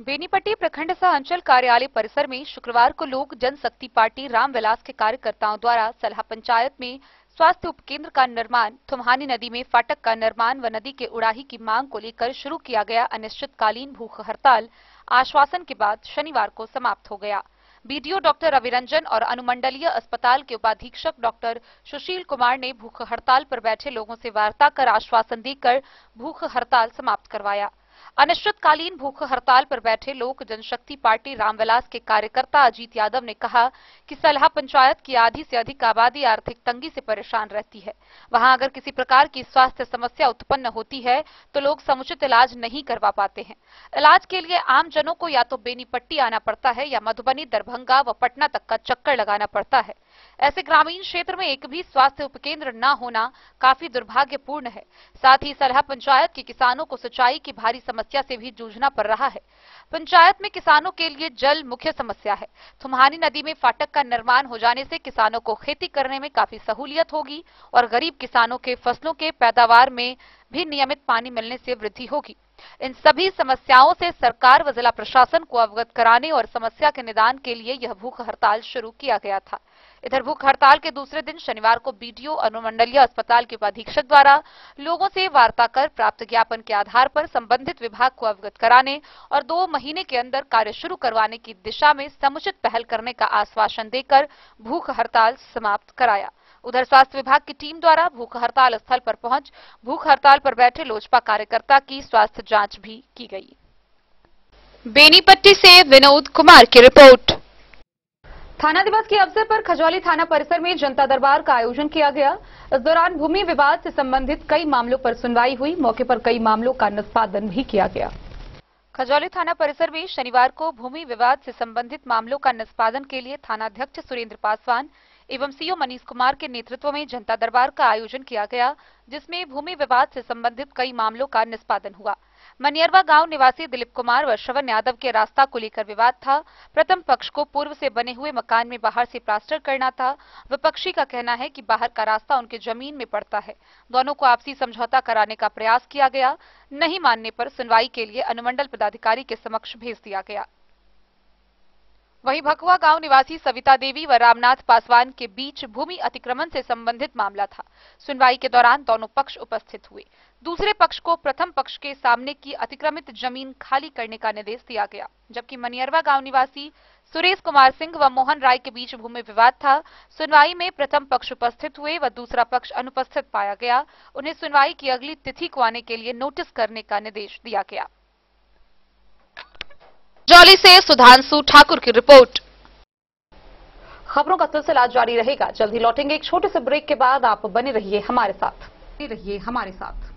बेनीपट्टी प्रखंड सह अंचल कार्यालय परिसर में शुक्रवार को लोक जनशक्ति पार्टी रामविलास के कार्यकर्ताओं द्वारा सलाह पंचायत में स्वास्थ्य उपकेंद्र का निर्माण, थुम्हानी नदी में फाटक का निर्माण व नदी के उड़ाही की मांग को लेकर शुरू किया गया अनिश्चितकालीन भूख हड़ताल आश्वासन के बाद शनिवार को समाप्त हो गया। बीडीओ डॉक्टर रविरंजन और अनुमंडलीय अस्पताल के उपाधीक्षक डॉक्टर सुशील कुमार ने भूख हड़ताल पर बैठे लोगों से वार्ता कर आश्वासन देकर भूख हड़ताल समाप्त करवाया। अनिश्चितकालीन भूख हड़ताल पर बैठे लोक जनशक्ति पार्टी रामविलास के कार्यकर्ता अजीत यादव ने कहा कि सलाह पंचायत की आधी से अधिक आबादी आर्थिक तंगी से परेशान रहती है। वहां अगर किसी प्रकार की स्वास्थ्य समस्या उत्पन्न होती है तो लोग समुचित इलाज नहीं करवा पाते हैं। इलाज के लिए आम जनों को या तो बेनीपट्टी आना पड़ता है या मधुबनी, दरभंगा व पटना तक का चक्कर लगाना पड़ता है। ऐसे ग्रामीण क्षेत्र में एक भी स्वास्थ्य उपकेंद्र न होना काफी दुर्भाग्यपूर्ण है। साथ ही सलाह पंचायत के किसानों को सिंचाई की भारी समस्या से भी जूझना पड़ रहा है। पंचायत में किसानों के लिए जल मुख्य समस्या है। थुम्हानी नदी में फाटक का निर्माण हो जाने से किसानों को खेती करने में काफी सहूलियत होगी और गरीब किसानों के फसलों के पैदावार में भी नियमित पानी मिलने से वृद्धि होगी। इन सभी समस्याओं से सरकार व जिला प्रशासन को अवगत कराने और समस्या के निदान के लिए यह भूख हड़ताल शुरू किया गया था। इधर भूख हड़ताल के दूसरे दिन शनिवार को बीडीओ अनुमंडलीय अस्पताल के उपाधीक्षक द्वारा लोगों से वार्ता कर प्राप्त ज्ञापन के आधार पर संबंधित विभाग को अवगत कराने और 2 महीने के अंदर कार्य शुरू करवाने की दिशा में समुचित पहल करने का आश्वासन देकर भूख हड़ताल समाप्त कराया। उधर स्वास्थ्य विभाग की टीम द्वारा भूख हड़ताल स्थल पर पहुंच भूख हड़ताल पर बैठे लोजपा कार्यकर्ता की स्वास्थ्य जांच भी की गई। बेनीपट्टी से विनोद कुमार की रिपोर्ट। थाना दिवस के अवसर पर खजौली थाना परिसर में जनता दरबार का आयोजन किया गया। इस दौरान भूमि विवाद से संबंधित कई मामलों पर सुनवाई हुई। मौके पर कई मामलों का निष्पादन भी किया गया। खजौली थाना परिसर में शनिवार को भूमि विवाद से संबंधित मामलों का निष्पादन के लिए थानाध्यक्ष सुरेंद्र पासवान एवं सीओ मनीष कुमार के नेतृत्व में जनता दरबार का आयोजन किया गया, जिसमें भूमि विवाद से संबंधित कई मामलों का निष्पादन हुआ। मनियरवा गांव निवासी दिलीप कुमार व श्रवण यादव के रास्ता को लेकर विवाद था। प्रथम पक्ष को पूर्व से बने हुए मकान में बाहर से प्लास्टर करना था। विपक्षी का कहना है कि बाहर का रास्ता उनके जमीन में पड़ता है। दोनों को आपसी समझौता कराने का प्रयास किया गया। नहीं मानने पर सुनवाई के लिए अनुमंडल पदाधिकारी के समक्ष भेज दिया गया। वहीं भकुआ गांव निवासी सविता देवी व रामनाथ पासवान के बीच भूमि अतिक्रमण से संबंधित मामला था। सुनवाई के दौरान दोनों पक्ष उपस्थित हुए। दूसरे पक्ष को प्रथम पक्ष के सामने की अतिक्रमित जमीन खाली करने का निर्देश दिया गया, जबकि मनियरवा गांव निवासी सुरेश कुमार सिंह व मोहन राय के बीच भूमि विवाद था। सुनवाई में प्रथम पक्ष उपस्थित हुए व दूसरा पक्ष अनुपस्थित पाया गया। उन्हें सुनवाई की अगली तिथि को आने के लिए नोटिस करने का निर्देश दिया गया। जौली से सुधांशु ठाकुर की रिपोर्ट। खबरों का सिलसिला जारी रहेगा। जल्द ही लौटेंगे एक छोटे से ब्रेक के बाद। आप बने रहिए हमारे साथ।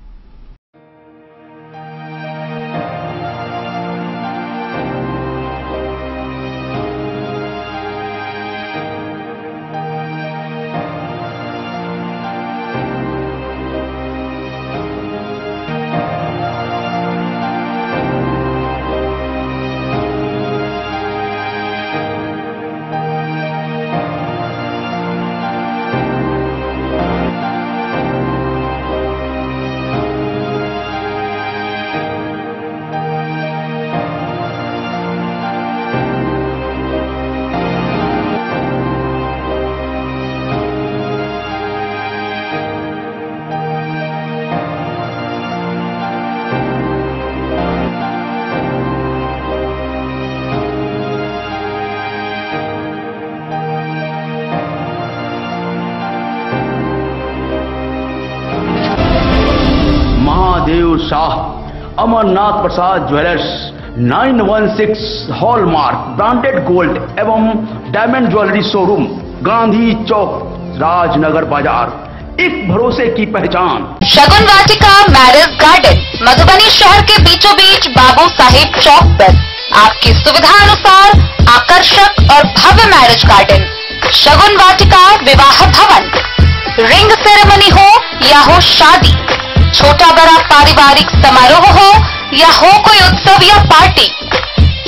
शाह अमरनाथ प्रसाद ज्वेलर्स 916 हॉलमार्क ब्रांडेड गोल्ड एवं डायमंड ज्वेलरी शोरूम, गांधी चौक, राजनगर बाजार, एक भरोसे की पहचान। शगुन वाटिका मैरिज गार्डन मधुबनी शहर के बीचों बीच बाबू साहेब चौक पर आपकी सुविधा अनुसार आकर्षक और भव्य मैरिज गार्डन शगुन वाटिका विवाह भवन। रिंग सेरेमनी हो या हो शादी, छोटा बड़ा पारिवारिक समारोह हो या हो कोई उत्सव या पार्टी,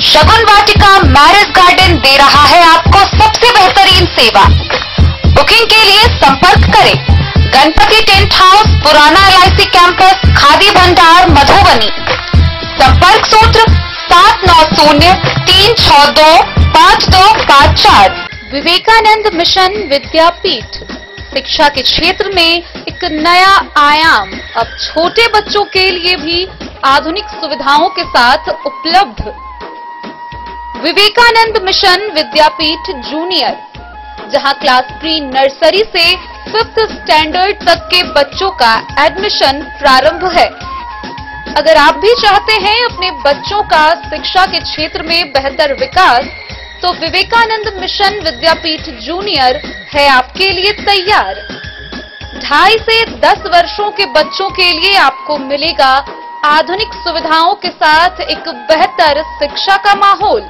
शगुन वाटिका मैरिज गार्डन दे रहा है आपको सबसे बेहतरीन सेवा। बुकिंग के लिए संपर्क करें गणपति टेंट हाउस, पुराना LIC कैंपस, खादी भंडार, मधुबनी। संपर्क सूत्र 79036252554। विवेकानंद मिशन विद्यापीठ शिक्षा के क्षेत्र में एक नया आयाम अब छोटे बच्चों के लिए भी आधुनिक सुविधाओं के साथ उपलब्ध। विवेकानंद मिशन विद्यापीठ जूनियर, जहां क्लास प्री नर्सरी से 5th स्टैंडर्ड तक के बच्चों का एडमिशन प्रारंभ है। अगर आप भी चाहते हैं अपने बच्चों का शिक्षा के क्षेत्र में बेहतर विकास, तो विवेकानंद मिशन विद्यापीठ जूनियर है आपके लिए तैयार। 2.5 से 10 वर्षों के बच्चों के लिए आपको मिलेगा आधुनिक सुविधाओं के साथ एक बेहतर शिक्षा का माहौल।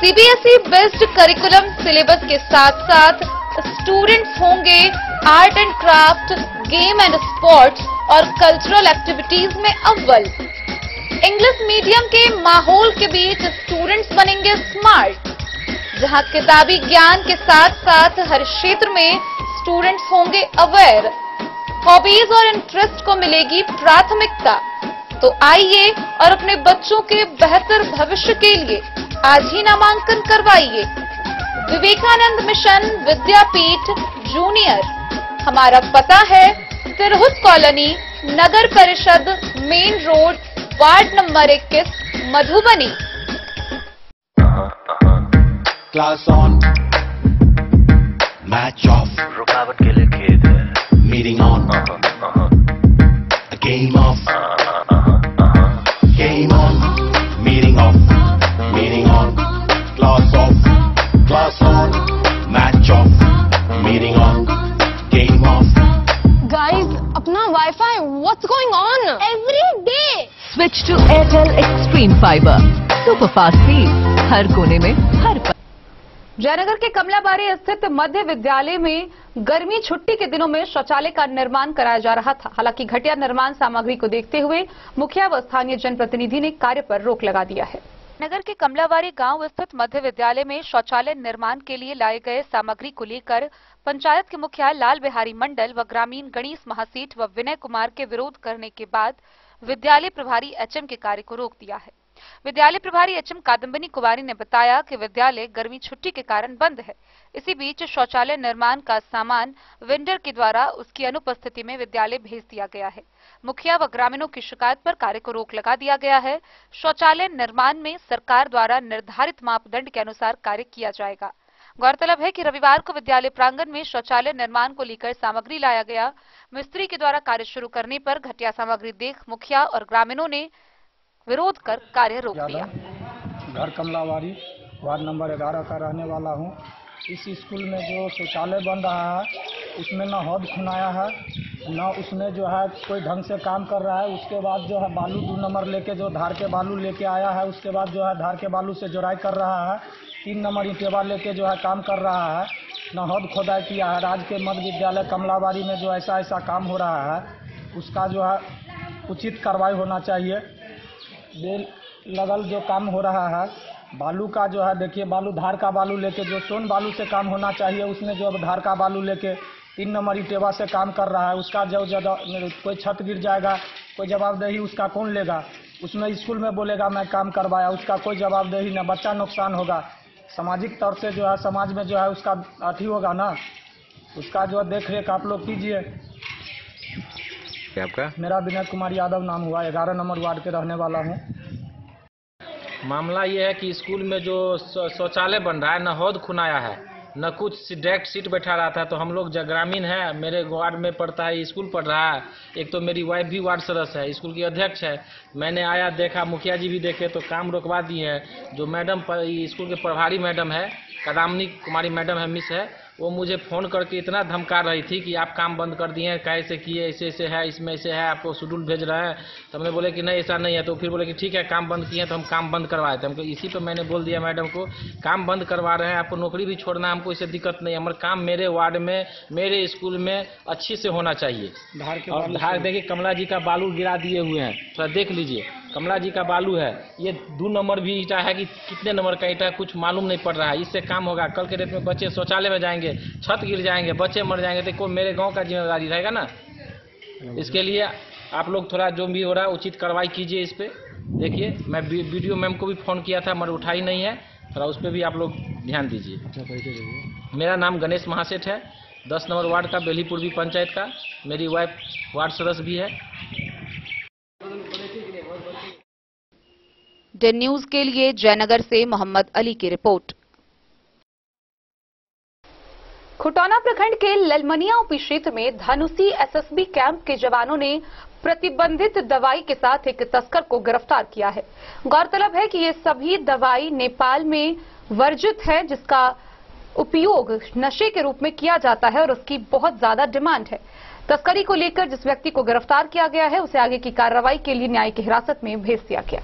CBSE बेस्ड करिकुलम सिलेबस के साथ साथ स्टूडेंट्स होंगे art and craft, game and sports और कल्चरल एक्टिविटीज में अव्वल। इंग्लिश मीडियम के माहौल के बीच स्टूडेंट्स बनेंगे स्मार्ट, जहां किताबी ज्ञान के साथ साथ हर क्षेत्र में स्टूडेंट्स होंगे अवेयर। हॉबीज और इंटरेस्ट को मिलेगी प्राथमिकता। तो आइए और अपने बच्चों के बेहतर भविष्य के लिए आज ही नामांकन करवाइए। विवेकानंद मिशन विद्यापीठ जूनियर, हमारा पता है तिरहुत कॉलोनी, नगर परिषद, main road, ward number 21, Madhubani. Class on, match of, रुकावट के लिए खेद है, meeting on, game of, game on, meeting of, meeting on, class of, class on, match of, meeting on, game of. Guys, अपना wifi, what's going on? Every day. Switch to Airtel Extreme Fiber. Super fast speed, हर कोने में, हर पल। जयनगर के कमलाबारी स्थित मध्य विद्यालय में गर्मी छुट्टी के दिनों में शौचालय का निर्माण कराया जा रहा था। हालांकि घटिया निर्माण सामग्री को देखते हुए मुखिया व स्थानीय जनप्रतिनिधि ने कार्य पर रोक लगा दिया है। नगर के कमलाबारी गांव स्थित मध्य विद्यालय में शौचालय निर्माण के लिए लाए गए सामग्री को लेकर पंचायत के मुखिया लाल बिहारी मंडल व ग्रामीण गणेश महासेठ व विनय कुमार के विरोध करने के बाद विद्यालय प्रभारी HM के कार्य को रोक दिया है। विद्यालय प्रभारी HM कादम्बिनी कुमारी ने बताया कि विद्यालय गर्मी छुट्टी के कारण बंद है। इसी बीच शौचालय निर्माण का सामान वेंडर के द्वारा उसकी अनुपस्थिति में विद्यालय भेज दिया गया है। मुखिया व ग्रामीणों की शिकायत पर कार्य को रोक लगा दिया गया है। शौचालय निर्माण में सरकार द्वारा निर्धारित मापदंड के अनुसार कार्य किया जाएगा। गौरतलब है कि रविवार को विद्यालय प्रांगण में शौचालय निर्माण को लेकर सामग्री लाया गया। मिस्त्री के द्वारा कार्य शुरू करने पर घटिया सामग्री देख मुखिया और ग्रामीणों ने विरोध कर कार्य रोक दिया। घर कमलाबारी, वार्ड नंबर 11 का रहने वाला हूं। इस स्कूल में जो शौचालय बन रहा है उसमें न हौद खुनाया है, न उसमें जो है कोई ढंग से काम कर रहा है। उसके बाद जो है बालू 2 नंबर लेके जो धार के बालू लेके आया है, उसके बाद जो है धार के बालू से जोड़ाई कर रहा है। 3 नंबर ईंटेवा लेके जो है काम कर रहा है, न हौद खोदाई किया है। राज्य के मध्य विद्यालय कमलाबारी में जो ऐसा काम हो रहा है उसका जो है उचित कार्रवाई होना चाहिए। बेल लगल जो काम हो रहा है बालू का जो है, देखिए बालू धार का बालू लेके जो सोन बालू से काम होना चाहिए उसमें जो धार का बालू लेके 3 नंबर ईंटेवा से काम कर रहा है। उसका जो कोई छत गिर जाएगा, कोई जवाबदेही उसका कौन लेगा? उसमें स्कूल में बोलेगा मैं काम करवाया, उसका कोई जवाबदेही न, बच्चा नुकसान होगा। सामाजिक तौर से जो है समाज में जो है उसका अथी होगा ना, उसका जो देख रेख आप लोग कीजिए। आपका? मेरा विनय कुमार यादव नाम हुआ, 11 नंबर वार्ड के रहने वाला हूँ। मामला ये है कि स्कूल में जो शौचालय बन रहा है न हौद खुनाया है, न कुछ डायरेक्ट सीट बैठा रहा था। तो हम लोग ग्रामीण है, मेरे वार्ड में पढ़ता है, स्कूल पढ़ रहा है। एक तो मेरी वाइफ भी वार्ड सदस्य है, स्कूल की अध्यक्ष है। मैंने आया देखा, मुखिया जी भी देखे तो काम रोकवा दिए हैं। जो मैडम स्कूल के प्रभारी मैडम है, कदामनी कुमारी मैडम है, मिस है, वो मुझे फ़ोन करके इतना धमका रही थी कि आप काम बंद कर दिए हैं, कैसे किए, ऐसे ऐसे है, इसमें ऐसे है, आपको शेड्यूल भेज रहे हैं। तो हमने बोले कि नहीं ऐसा नहीं है। तो फिर बोले कि ठीक है काम बंद किए हैं तो हम काम बंद करवाए थे। हमको इसी पे मैंने बोल दिया मैडम को, काम बंद करवा रहे हैं, आपको नौकरी भी छोड़ना, हमको इससे दिक्कत नहीं है, हमारा काम मेरे वार्ड में, मेरे स्कूल में अच्छी से होना चाहिए। और धार देखिए कमला जी का बालू गिरा दिए हुए हैं, थोड़ा देख लीजिए, कमला जी का बालू है। ये 2 नंबर भी ईटा है कि कितने नंबर का ईटा है कुछ मालूम नहीं पड़ रहा है। इससे काम होगा, कल के डेट में बच्चे शौचालय में जाएंगे, छत गिर जाएंगे, बच्चे मर जाएंगे, तो कोई मेरे गांव का जिम्मेदारी रहेगा ना। इसके लिए आप लोग थोड़ा जो भी हो रहा है उचित कार्रवाई कीजिए इस पे। देखिए मैं वीडियो मैम को भी फ़ोन किया था मगर उठाई नहीं है, थोड़ा उस पर भी आप लोग ध्यान दीजिए। मेरा नाम गणेश महासेठ है, 10 नंबर वार्ड का, बेली पूर्वी पंचायत का। मेरी वाइफ वार्ड सदस्य भी है। डेन न्यूज के लिए जयनगर से मोहम्मद अली की रिपोर्ट। खुटौना प्रखंड के ललमनिया ओपी क्षेत्र में धनुषी एसएसबी कैंप के जवानों ने प्रतिबंधित दवाई के साथ एक तस्कर को गिरफ्तार किया है। गौरतलब है कि ये सभी दवाई नेपाल में वर्जित है, जिसका उपयोग नशे के रूप में किया जाता है और उसकी बहुत ज्यादा डिमांड है। तस्करी को लेकर जिस व्यक्ति को गिरफ्तार किया गया है उसे आगे की कार्रवाई के लिए न्यायिक हिरासत में भेज दिया गया।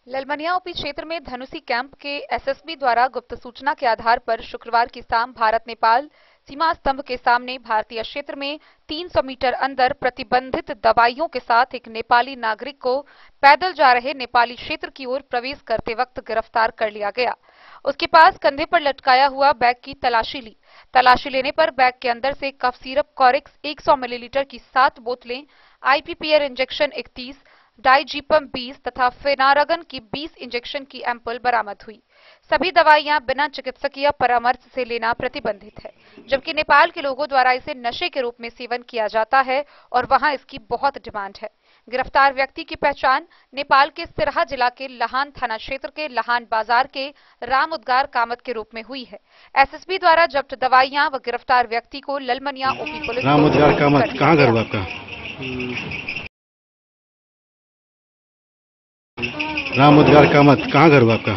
ललमनिया ओपी क्षेत्र में धनुषी कैंप के एसएसबी द्वारा गुप्त सूचना के आधार पर शुक्रवार की शाम भारत नेपाल सीमा स्तंभ के सामने भारतीय क्षेत्र में 300 मीटर अंदर प्रतिबंधित दवाइयों के साथ एक नेपाली नागरिक को पैदल जा रहे नेपाली क्षेत्र की ओर प्रवेश करते वक्त गिरफ्तार कर लिया गया। उसके पास कंधे पर लटकाया हुआ बैग की तलाशी ली। तलाशी लेने पर बैग के अंदर से कफ सिरप कॉरिक्स 100 मिलीलीटर की 7 बोतलें, आईपीपीआर इंजेक्शन 31, डाइजीपम 20 तथा फेनारागन की 20 इंजेक्शन की एम्पल बरामद हुई। सभी दवाइयां बिना चिकित्सकीय परामर्श से लेना प्रतिबंधित है, जबकि नेपाल के लोगों द्वारा इसे नशे के रूप में सेवन किया जाता है और वहां इसकी बहुत डिमांड है। गिरफ्तार व्यक्ति की पहचान नेपाल के सिरहा जिला के लहान थाना क्षेत्र के लहान बाजार के राम उद्गार कामत के रूप में हुई है। एसएसबी द्वारा जब्त दवाइयां व गिरफ्तार व्यक्ति को ललमनिया ओपी पुलिस राम उद्गार कामत कहाँ घर हुआ आपका? राम उद्गार कामत कहाँ घर हुआ आपका?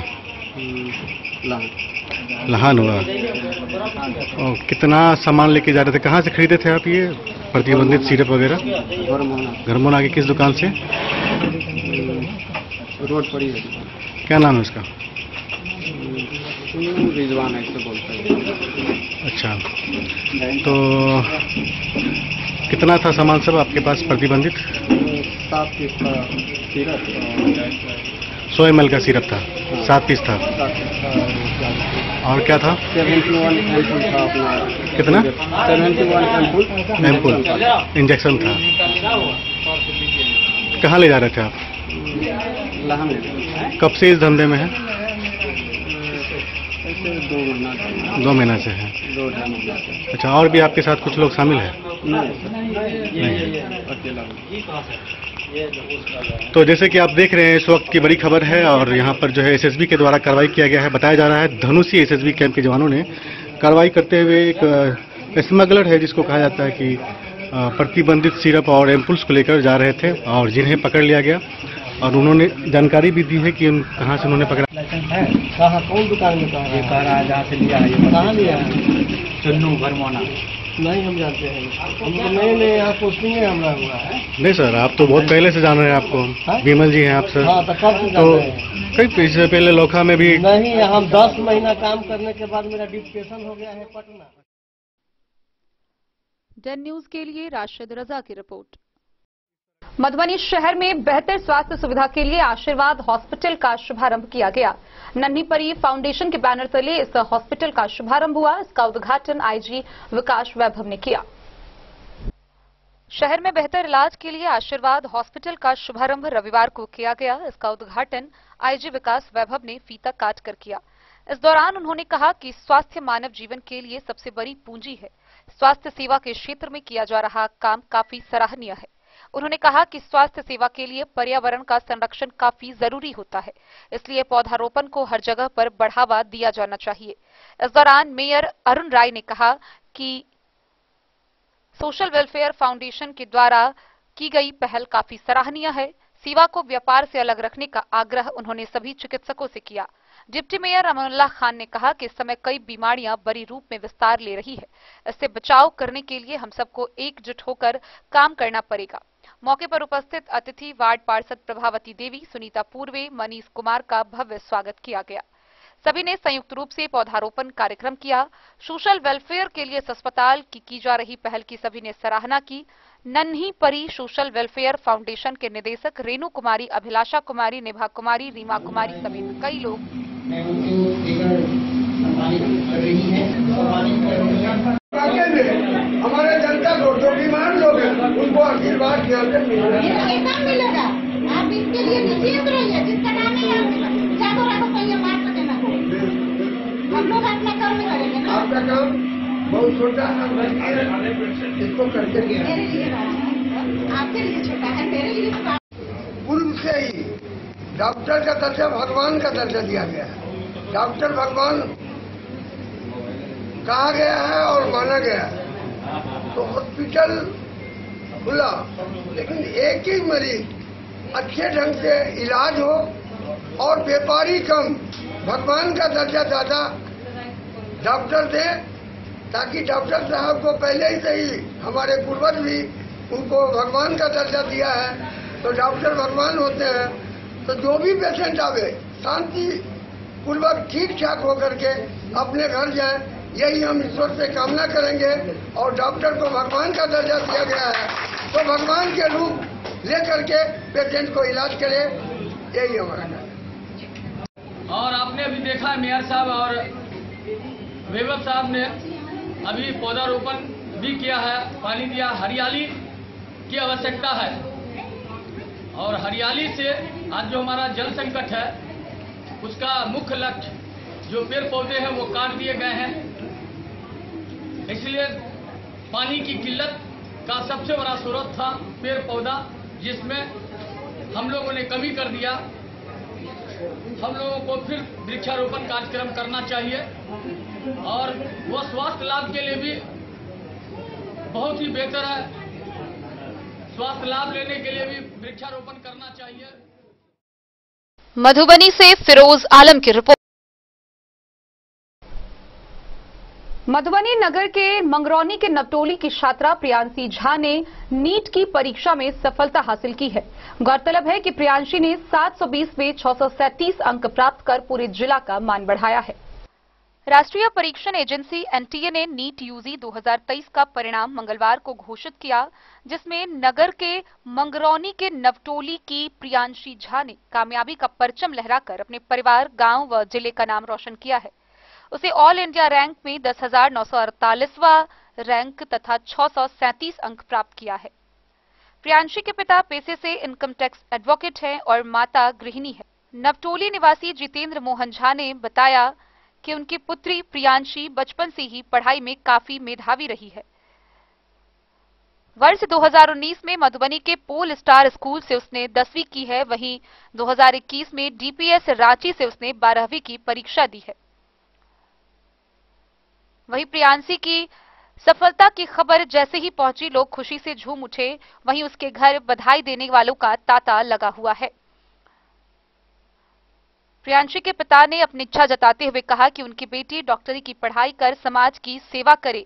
लहान हुआ। और कितना सामान लेके जा रहे थे, कहाँ से खरीदे थे आप ये प्रतिबंधित सिरप वगैरह? घरमोना की किस दुकान से? रोड पर ही। क्या नाम है उसका? रिजवान है तो बोलते हैं। अच्छा, तो कितना था सामान सब आपके पास प्रतिबंधित? 7 पीस का सिरप, 100 ml का सिरप था, 7 पीस था। और क्या था? 71 एम्पुल था अपना। कितना? 71 एम्पुल इंजेक्शन था। कहाँ ले जा रहे थे आप? लहान। कब से इस धंधे में है? 2 महीना से है। 2-2.5 महीना से। अच्छा, और भी आपके साथ कुछ लोग शामिल हैं? नहीं, अकेला। तो जैसे कि आप देख रहे हैं इस वक्त की बड़ी खबर है और यहाँ पर जो है एसएसबी के द्वारा कार्रवाई किया गया है। बताया जा रहा है धनुषी एसएसबी कैंप के जवानों ने कार्रवाई करते हुए एक स्मगलर है जिसको कहा जाता है कि प्रतिबंधित सिरप और एम्पुल्स को लेकर जा रहे थे और जिन्हें पकड़ लिया गया और उन्होंने जानकारी भी दी है कि कहाँ से उन्होंने पकड़ा। कहाँ, कौन दुकान में? कहा रहा है जहाँ से लिया है। कहाँ लिया है? चन्नू भरमौना। नहीं हम जानते हैं, हम तो नए यहाँ पोस्टिंग है हमारा हुआ है। नहीं सर, आप तो बहुत पहले से जान रहे हैं आपको। विमल जी हैं आप सर। हाँ, तो कब से जान रहे हैं? कई पैसे पहले लोखा में भी। नहीं, हम 10 महीना काम करने के बाद मेरा डिप्रेशन हो गया है पटना। डेन न्यूज के लिए राशिद रजा की रिपोर्ट। मधुबनी शहर में बेहतर स्वास्थ्य सुविधा के लिए आशीर्वाद हॉस्पिटल का शुभारंभ किया गया। नन्ही परी फाउंडेशन के बैनर तले इस हॉस्पिटल का शुभारंभ हुआ। इसका उद्घाटन आईजी विकास वैभव ने किया। शहर में बेहतर इलाज के लिए आशीर्वाद हॉस्पिटल का शुभारंभ रविवार को किया गया। इसका उद्घाटन आईजी विकास वैभव ने फीता काट कर किया। इस दौरान उन्होंने कहा कि स्वास्थ्य मानव जीवन के लिए सबसे बड़ी पूंजी है। स्वास्थ्य सेवा के क्षेत्र में किया जा रहा काम काफी सराहनीय है। उन्होंने कहा कि स्वास्थ्य सेवा के लिए पर्यावरण का संरक्षण काफी जरूरी होता है, इसलिए पौधारोपण को हर जगह पर बढ़ावा दिया जाना चाहिए। इस दौरान मेयर अरुण राय ने कहा कि सोशल वेलफेयर फाउंडेशन के द्वारा की गई पहल काफी सराहनीय है। सेवा को व्यापार से अलग रखने का आग्रह उन्होंने सभी चिकित्सकों से किया। डिप्टी मेयर अमानुल्लाह खान ने कहा कि इस समय कई बीमारियां बड़ी रूप में विस्तार ले रही है, इससे बचाव करने के लिए हम सबको एकजुट होकर काम करना पड़ेगा। मौके पर उपस्थित अतिथि वार्ड पार्षद प्रभावती देवी, सुनीता पूर्वे, मनीष कुमार का भव्य स्वागत किया गया। सभी ने संयुक्त रूप से पौधारोपण कार्यक्रम किया। सोशल वेलफेयर के लिए इस अस्पताल की जा रही पहल की सभी ने सराहना की। नन्ही परी सोशल वेलफेयर फाउंडेशन के निदेशक रेणु कुमारी, अभिलाषा कुमारी, निभा कुमारी, रीमा कुमारी समेत कई लोग हमारे जनता को जो बीमार लोग हैं उनको आशीर्वाद मिलेगा। आप इसके लिए निश्चित रहिए, जिसका नाम हम लोग अपना काम करेंगे ना। आपका काम बहुत छोटा है, इसको करके आपके लिए छोटा है, मेरे लिए पूर्व से ही डॉक्टर का दर्जा भगवान का दर्जा दिया गया है। डॉक्टर भगवान कहा गया है और माना गया है। तो हॉस्पिटल खुला, लेकिन एक ही मरीज अच्छे ढंग से इलाज हो और व्यापारी कम, भगवान का दर्जा ज्यादा डॉक्टर दे, ताकि डॉक्टर साहब को पहले ही से ही हमारे पूर्वज भी उनको भगवान का दर्जा दिया है। तो डॉक्टर भगवान होते हैं, तो जो भी पेशेंट आवे शांति पूर्वक ठीक ठाक होकर के अपने घर जाए, यही हम ईश्वर से कामना करेंगे। और डॉक्टर को भगवान का दर्जा दिया गया है, तो भगवान के रूप लेकर के पेशेंट को इलाज करे, यही हमारा है। और आपने अभी देखा मेयर साहब और वैभव साहब ने अभी पौधारोपण भी किया है, पानी दिया। हरियाली की आवश्यकता है और हरियाली से आज जो हमारा जल संकट है उसका मुख्य लक्ष्य जो पेड़ पौधे हैं वो काट दिए गए हैं, इसलिए पानी की किल्लत का सबसे बड़ा स्रोत था पेड़ पौधा, जिसमें हम लोगों ने कमी कर दिया। हम लोगों को फिर वृक्षारोपण कार्यक्रम करना चाहिए और वह स्वास्थ्य लाभ के लिए भी बहुत ही बेहतर है। स्वास्थ्य लाभ लेने के लिए भी वृक्षारोपण करना चाहिए। मधुबनी से फिरोज आलम की रिपोर्ट। मधुबनी नगर के मंगरौनी के नवटोली की छात्रा प्रियांशी झा ने नीट की परीक्षा में सफलता हासिल की है। गौरतलब है कि प्रियांशी ने 720 में 637 अंक प्राप्त कर पूरे जिला का मान बढ़ाया है। राष्ट्रीय परीक्षण एजेंसी एनटीए ने नीट यूजी 2023 का परिणाम मंगलवार को घोषित किया, जिसमें नगर के मंगरौनी के नवटोली की प्रियांशी झा ने कामयाबी का परचम लहराकर अपने परिवार, गांव व जिले का नाम रोशन किया है। उसे ऑल इंडिया रैंक में 10,948वां रैंक तथा 637 अंक प्राप्त किया है। प्रियांशी के पिता पेशे से इनकम टैक्स एडवोकेट हैं और माता गृहिणी है। नवटोली निवासी जितेंद्र मोहन झा ने बताया कि उनकी पुत्री प्रियांशी बचपन से ही पढ़ाई में काफी मेधावी रही है। वर्ष 2019 में मधुबनी के पोल स्टार स्कूल से उसने 10वीं की है, वहीं 2021 में डीपीएस रांची से उसने 12वीं की परीक्षा दी है। वहीं प्रियांशी की सफलता की खबर जैसे ही पहुंची, लोग खुशी से झूम उठे। वहीं उसके घर बधाई देने वालों का तांता लगा हुआ है। प्रियांशी के पिता ने अपनी इच्छा जताते हुए कहा कि उनकी बेटी डॉक्टरी की पढ़ाई कर समाज की सेवा करे।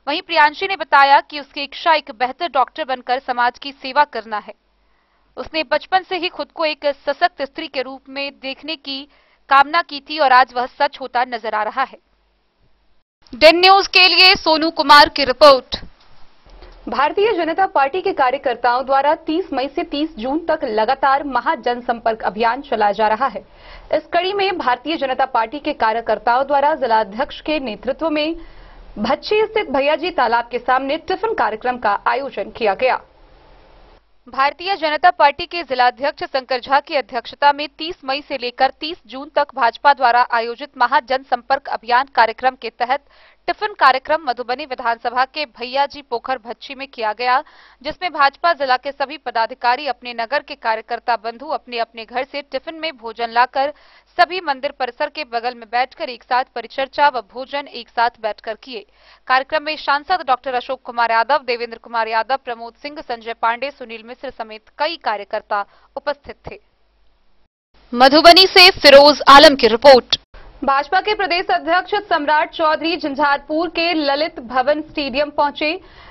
वहीं प्रियांशी ने बताया कि उसकी इच्छा एक बेहतर डॉक्टर बनकर समाज की सेवा करना है। उसने बचपन से ही खुद को एक सशक्त स्त्री के रूप में देखने की कामना की थी और आज वह सच होता नजर आ रहा है। डेन न्यूज के लिए सोनू कुमार की रिपोर्ट। भारतीय जनता पार्टी के कार्यकर्ताओं द्वारा 30 मई से 30 जून तक लगातार महाजनसंपर्क अभियान चलाया जा रहा है। इस कड़ी में भारतीय जनता पार्टी के कार्यकर्ताओं द्वारा जिलाध्यक्ष के नेतृत्व में भच्छी स्थित भैयाजी तालाब के सामने टिफिन कार्यक्रम का आयोजन किया गया। भारतीय जनता पार्टी के जिलाध्यक्ष शंकर झा की अध्यक्षता में 30 मई से लेकर 30 जून तक भाजपा द्वारा आयोजित महाजनसंपर्क अभियान कार्यक्रम के तहत टिफिन कार्यक्रम मधुबनी विधानसभा के भैयाजी पोखर भच्छी में किया गया, जिसमें भाजपा जिला के सभी पदाधिकारी अपने नगर के कार्यकर्ता बंधु अपने अपने घर से टिफिन में भोजन लाकर सभी मंदिर परिसर के बगल में बैठकर एक साथ परिचर्चा व भोजन एक साथ बैठकर किए। कार्यक्रम में सांसद डॉक्टर अशोक कुमार यादव, देवेंद्र कुमार यादव, प्रमोद सिंह, संजय पांडे, सुनील मिश्र समेत कई कार्यकर्ता उपस्थित थे। मधुबनी से फिरोज आलम की रिपोर्ट। भाजपा के प्रदेश अध्यक्ष सम्राट चौधरी झंझारपुर के ललित भवन स्टेडियम पहुंचे।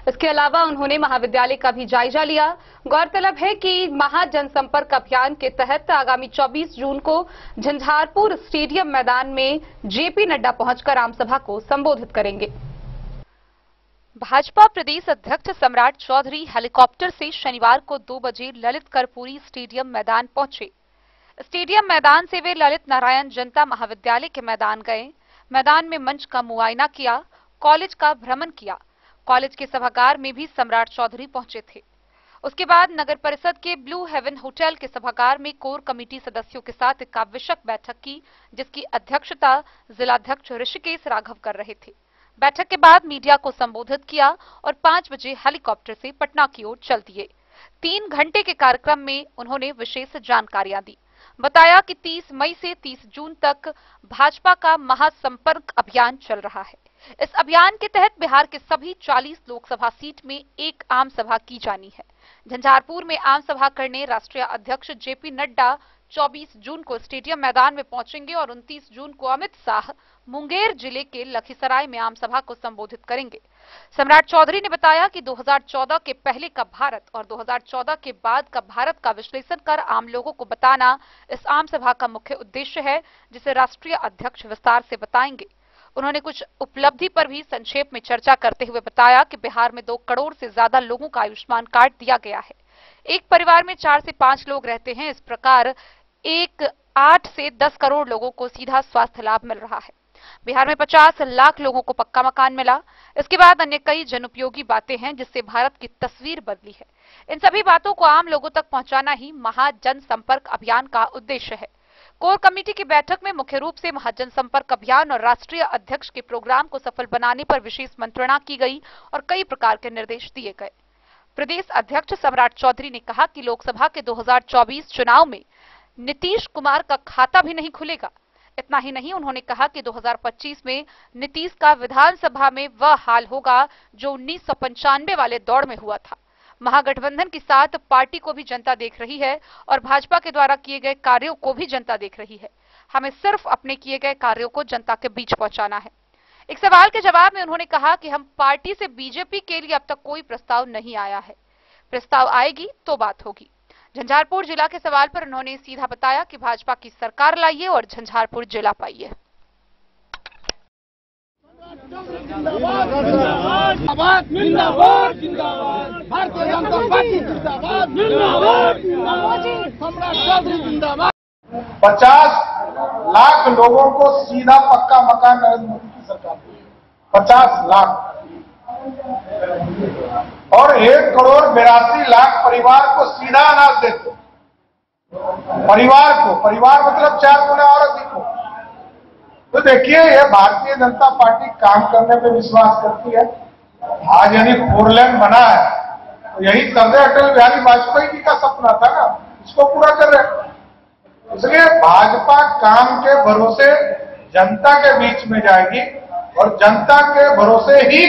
इसके अलावा उन्होंने महाविद्यालय का भी जायजा लिया। गौरतलब है कि महाजनसंपर्क अभियान के तहत आगामी 24 जून को झंझारपुर स्टेडियम मैदान में जेपी नड्डा पहुंचकर आमसभा को संबोधित करेंगे। भाजपा प्रदेश अध्यक्ष सम्राट चौधरी हेलीकॉप्टर से शनिवार को 2 बजे ललित कर्पूरी स्टेडियम मैदान पहुंचे। स्टेडियम मैदान से वे ललित नारायण जनता महाविद्यालय के मैदान गए। मैदान में मंच का मुआयना किया, कॉलेज का भ्रमण किया। कॉलेज के सभागार में भी सम्राट चौधरी पहुंचे थे। उसके बाद नगर परिषद के ब्लू हेवन होटल के सभागार में कोर कमेटी सदस्यों के साथ एक आवश्यक बैठक की, जिसकी अध्यक्षता जिलाध्यक्ष ऋषिकेश राघव कर रहे थे। बैठक के बाद मीडिया को संबोधित किया और 5 बजे हेलीकॉप्टर से पटना की ओर चल दिए। 3 घंटे के कार्यक्रम में उन्होंने विशेष जानकारियां दी। बताया कि 30 मई से 30 जून तक भाजपा का महासंपर्क अभियान चल रहा है। इस अभियान के तहत बिहार के सभी 40 लोकसभा सीट में एक आम सभा की जानी है। झंझारपुर में आम सभा करने राष्ट्रीय अध्यक्ष जेपी नड्डा 24 जून को स्टेडियम मैदान में पहुंचेंगे और 29 जून को अमित शाह मुंगेर जिले के लखीसराय में आम सभा को संबोधित करेंगे। सम्राट चौधरी ने बताया कि 2014 के पहले का भारत और 2014 के बाद का भारत का विश्लेषण कर आम लोगों को बताना इस आम सभा का मुख्य उद्देश्य है, जिसे राष्ट्रीय अध्यक्ष विस्तार से बताएंगे। उन्होंने कुछ उपलब्धि पर भी संक्षेप में चर्चा करते हुए बताया कि बिहार में 2 करोड़ से ज्यादा लोगों का आयुष्मान कार्ड दिया गया है। एक परिवार में 4 से 5 लोग रहते हैं। इस प्रकार 8 से 10 करोड़ लोगों को सीधा स्वास्थ्य लाभ मिल रहा है। बिहार में 50 लाख लोगों को पक्का मकान मिला। इसके बाद अन्य कई जनउपयोगी बातें हैं, जिससे भारत की तस्वीर बदली है। इन सभी बातों को आम लोगों तक पहुंचाना ही महाजनसंपर्क अभियान का उद्देश्य है। कोर कमेटी की बैठक में मुख्य रूप से महाजनसंपर्क अभियान और राष्ट्रीय अध्यक्ष के प्रोग्राम को सफल बनाने पर विशेष मंत्रणा की गई और कई प्रकार के निर्देश दिए गए। प्रदेश अध्यक्ष सम्राट चौधरी ने कहा कि लोकसभा के 2024 चुनाव में नीतीश कुमार का खाता भी नहीं खुलेगा। इतना ही नहीं, उन्होंने कहा कि 2025 में नीतीश का विधानसभा में वह हाल होगा जो 1995 वाले दौर में हुआ था। महागठबंधन के साथ पार्टी को भी जनता देख रही है और भाजपा के द्वारा किए गए कार्यों को भी जनता देख रही है। हमें सिर्फ अपने किए गए कार्यों को जनता के बीच पहुंचाना है। एक सवाल के जवाब में उन्होंने कहा कि हम पार्टी से बीजेपी के लिए अब तक कोई प्रस्ताव नहीं आया है। प्रस्ताव आएगी तो बात होगी। झंझारपुर जिला के सवाल पर उन्होंने सीधा बताया कि भाजपा की सरकार लाइए और झंझारपुर जिला पाइए। भारतीय जनता पार्टी जिंदाबाद, जिंदाबाद, सम्राट चौधरी जिंदाबाद। 50 लाख लोगों को सीधा पक्का मकान नरेंद्र मोदी की सरकार दी। 50 लाख और 1 करोड़ 82 लाख परिवार को सीधा अनाज देते। परिवार को, परिवार मतलब 4 गुना और अधिक हो। तो देखिए, ये भारतीय जनता पार्टी काम करने पे विश्वास करती है। आज यदि 4 लेन बना है तो यही सरदार अटल बिहारी वाजपेयी जी का सपना था ना, इसको पूरा कर रहे हैं। इसलिए भाजपा काम के भरोसे जनता के बीच में जाएगी और जनता के भरोसे ही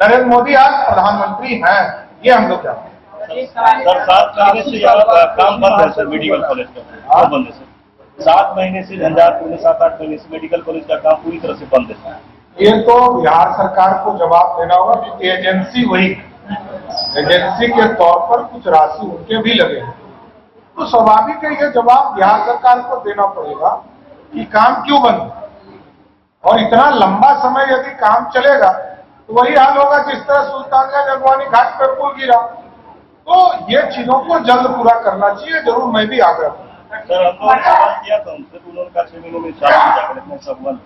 नरेंद्र मोदी आज प्रधानमंत्री हैं। ये हम लोग चाहते हैं। सर 7 महीने से काम बंद है सर, मेडिकल कॉलेज का बंद है सर। 7 महीने से झंझारपुर में 7-8 महीने से मेडिकल कॉलेज का काम पूरी तरह से बंद है। ये तो बिहार सरकार को जवाब देना होगा, क्योंकि एजेंसी वही, एजेंसी के तौर पर कुछ राशि उनके भी लगे, तो स्वाभाविक है ये जवाब बिहार सरकार को देना पड़ेगा कि काम क्यों बंद है। और इतना लंबा समय यदि काम चलेगा तो वही हाल होगा जिस तरह सुल्तानगंज अगवानी घाट पर पुल गिरा। तो ये चीजों को जल्द पूरा करना चाहिए, जरूर मैं भी आग्रह करूँ। सर हमको सवाल किया था उनसे, उन्होंने कहा 6 महीने में जाकर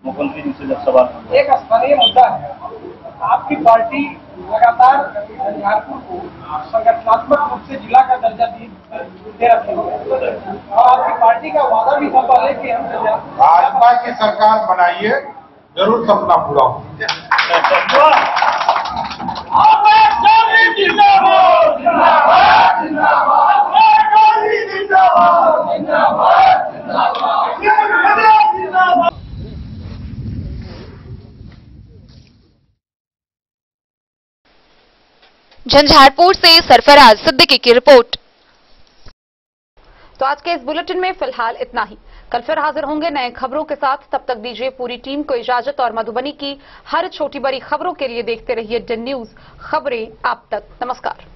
मुख्यमंत्री जी से जब सवाल। एक स्थानीय मुद्दा है, आपकी पार्टी लगातार झंझारपुर को संगठनात्मक रूप से जिला का दर्जा दे रखी है और आपकी पार्टी का वादा भी था पहले कि हम भाजपा की सरकार बनाइए, जरूर सपना पूरा हो। झंझारपुर से सरफराज सिद्दीकी की रिपोर्ट। तो आज के इस बुलेटिन में फिलहाल इतना ही। कल फिर हाजिर होंगे नए खबरों के साथ। तब तक दीजिए पूरी टीम को इजाजत और मधुबनी की हर छोटी बड़ी खबरों के लिए देखते रहिए डन न्यूज, खबरें आप तक। नमस्कार।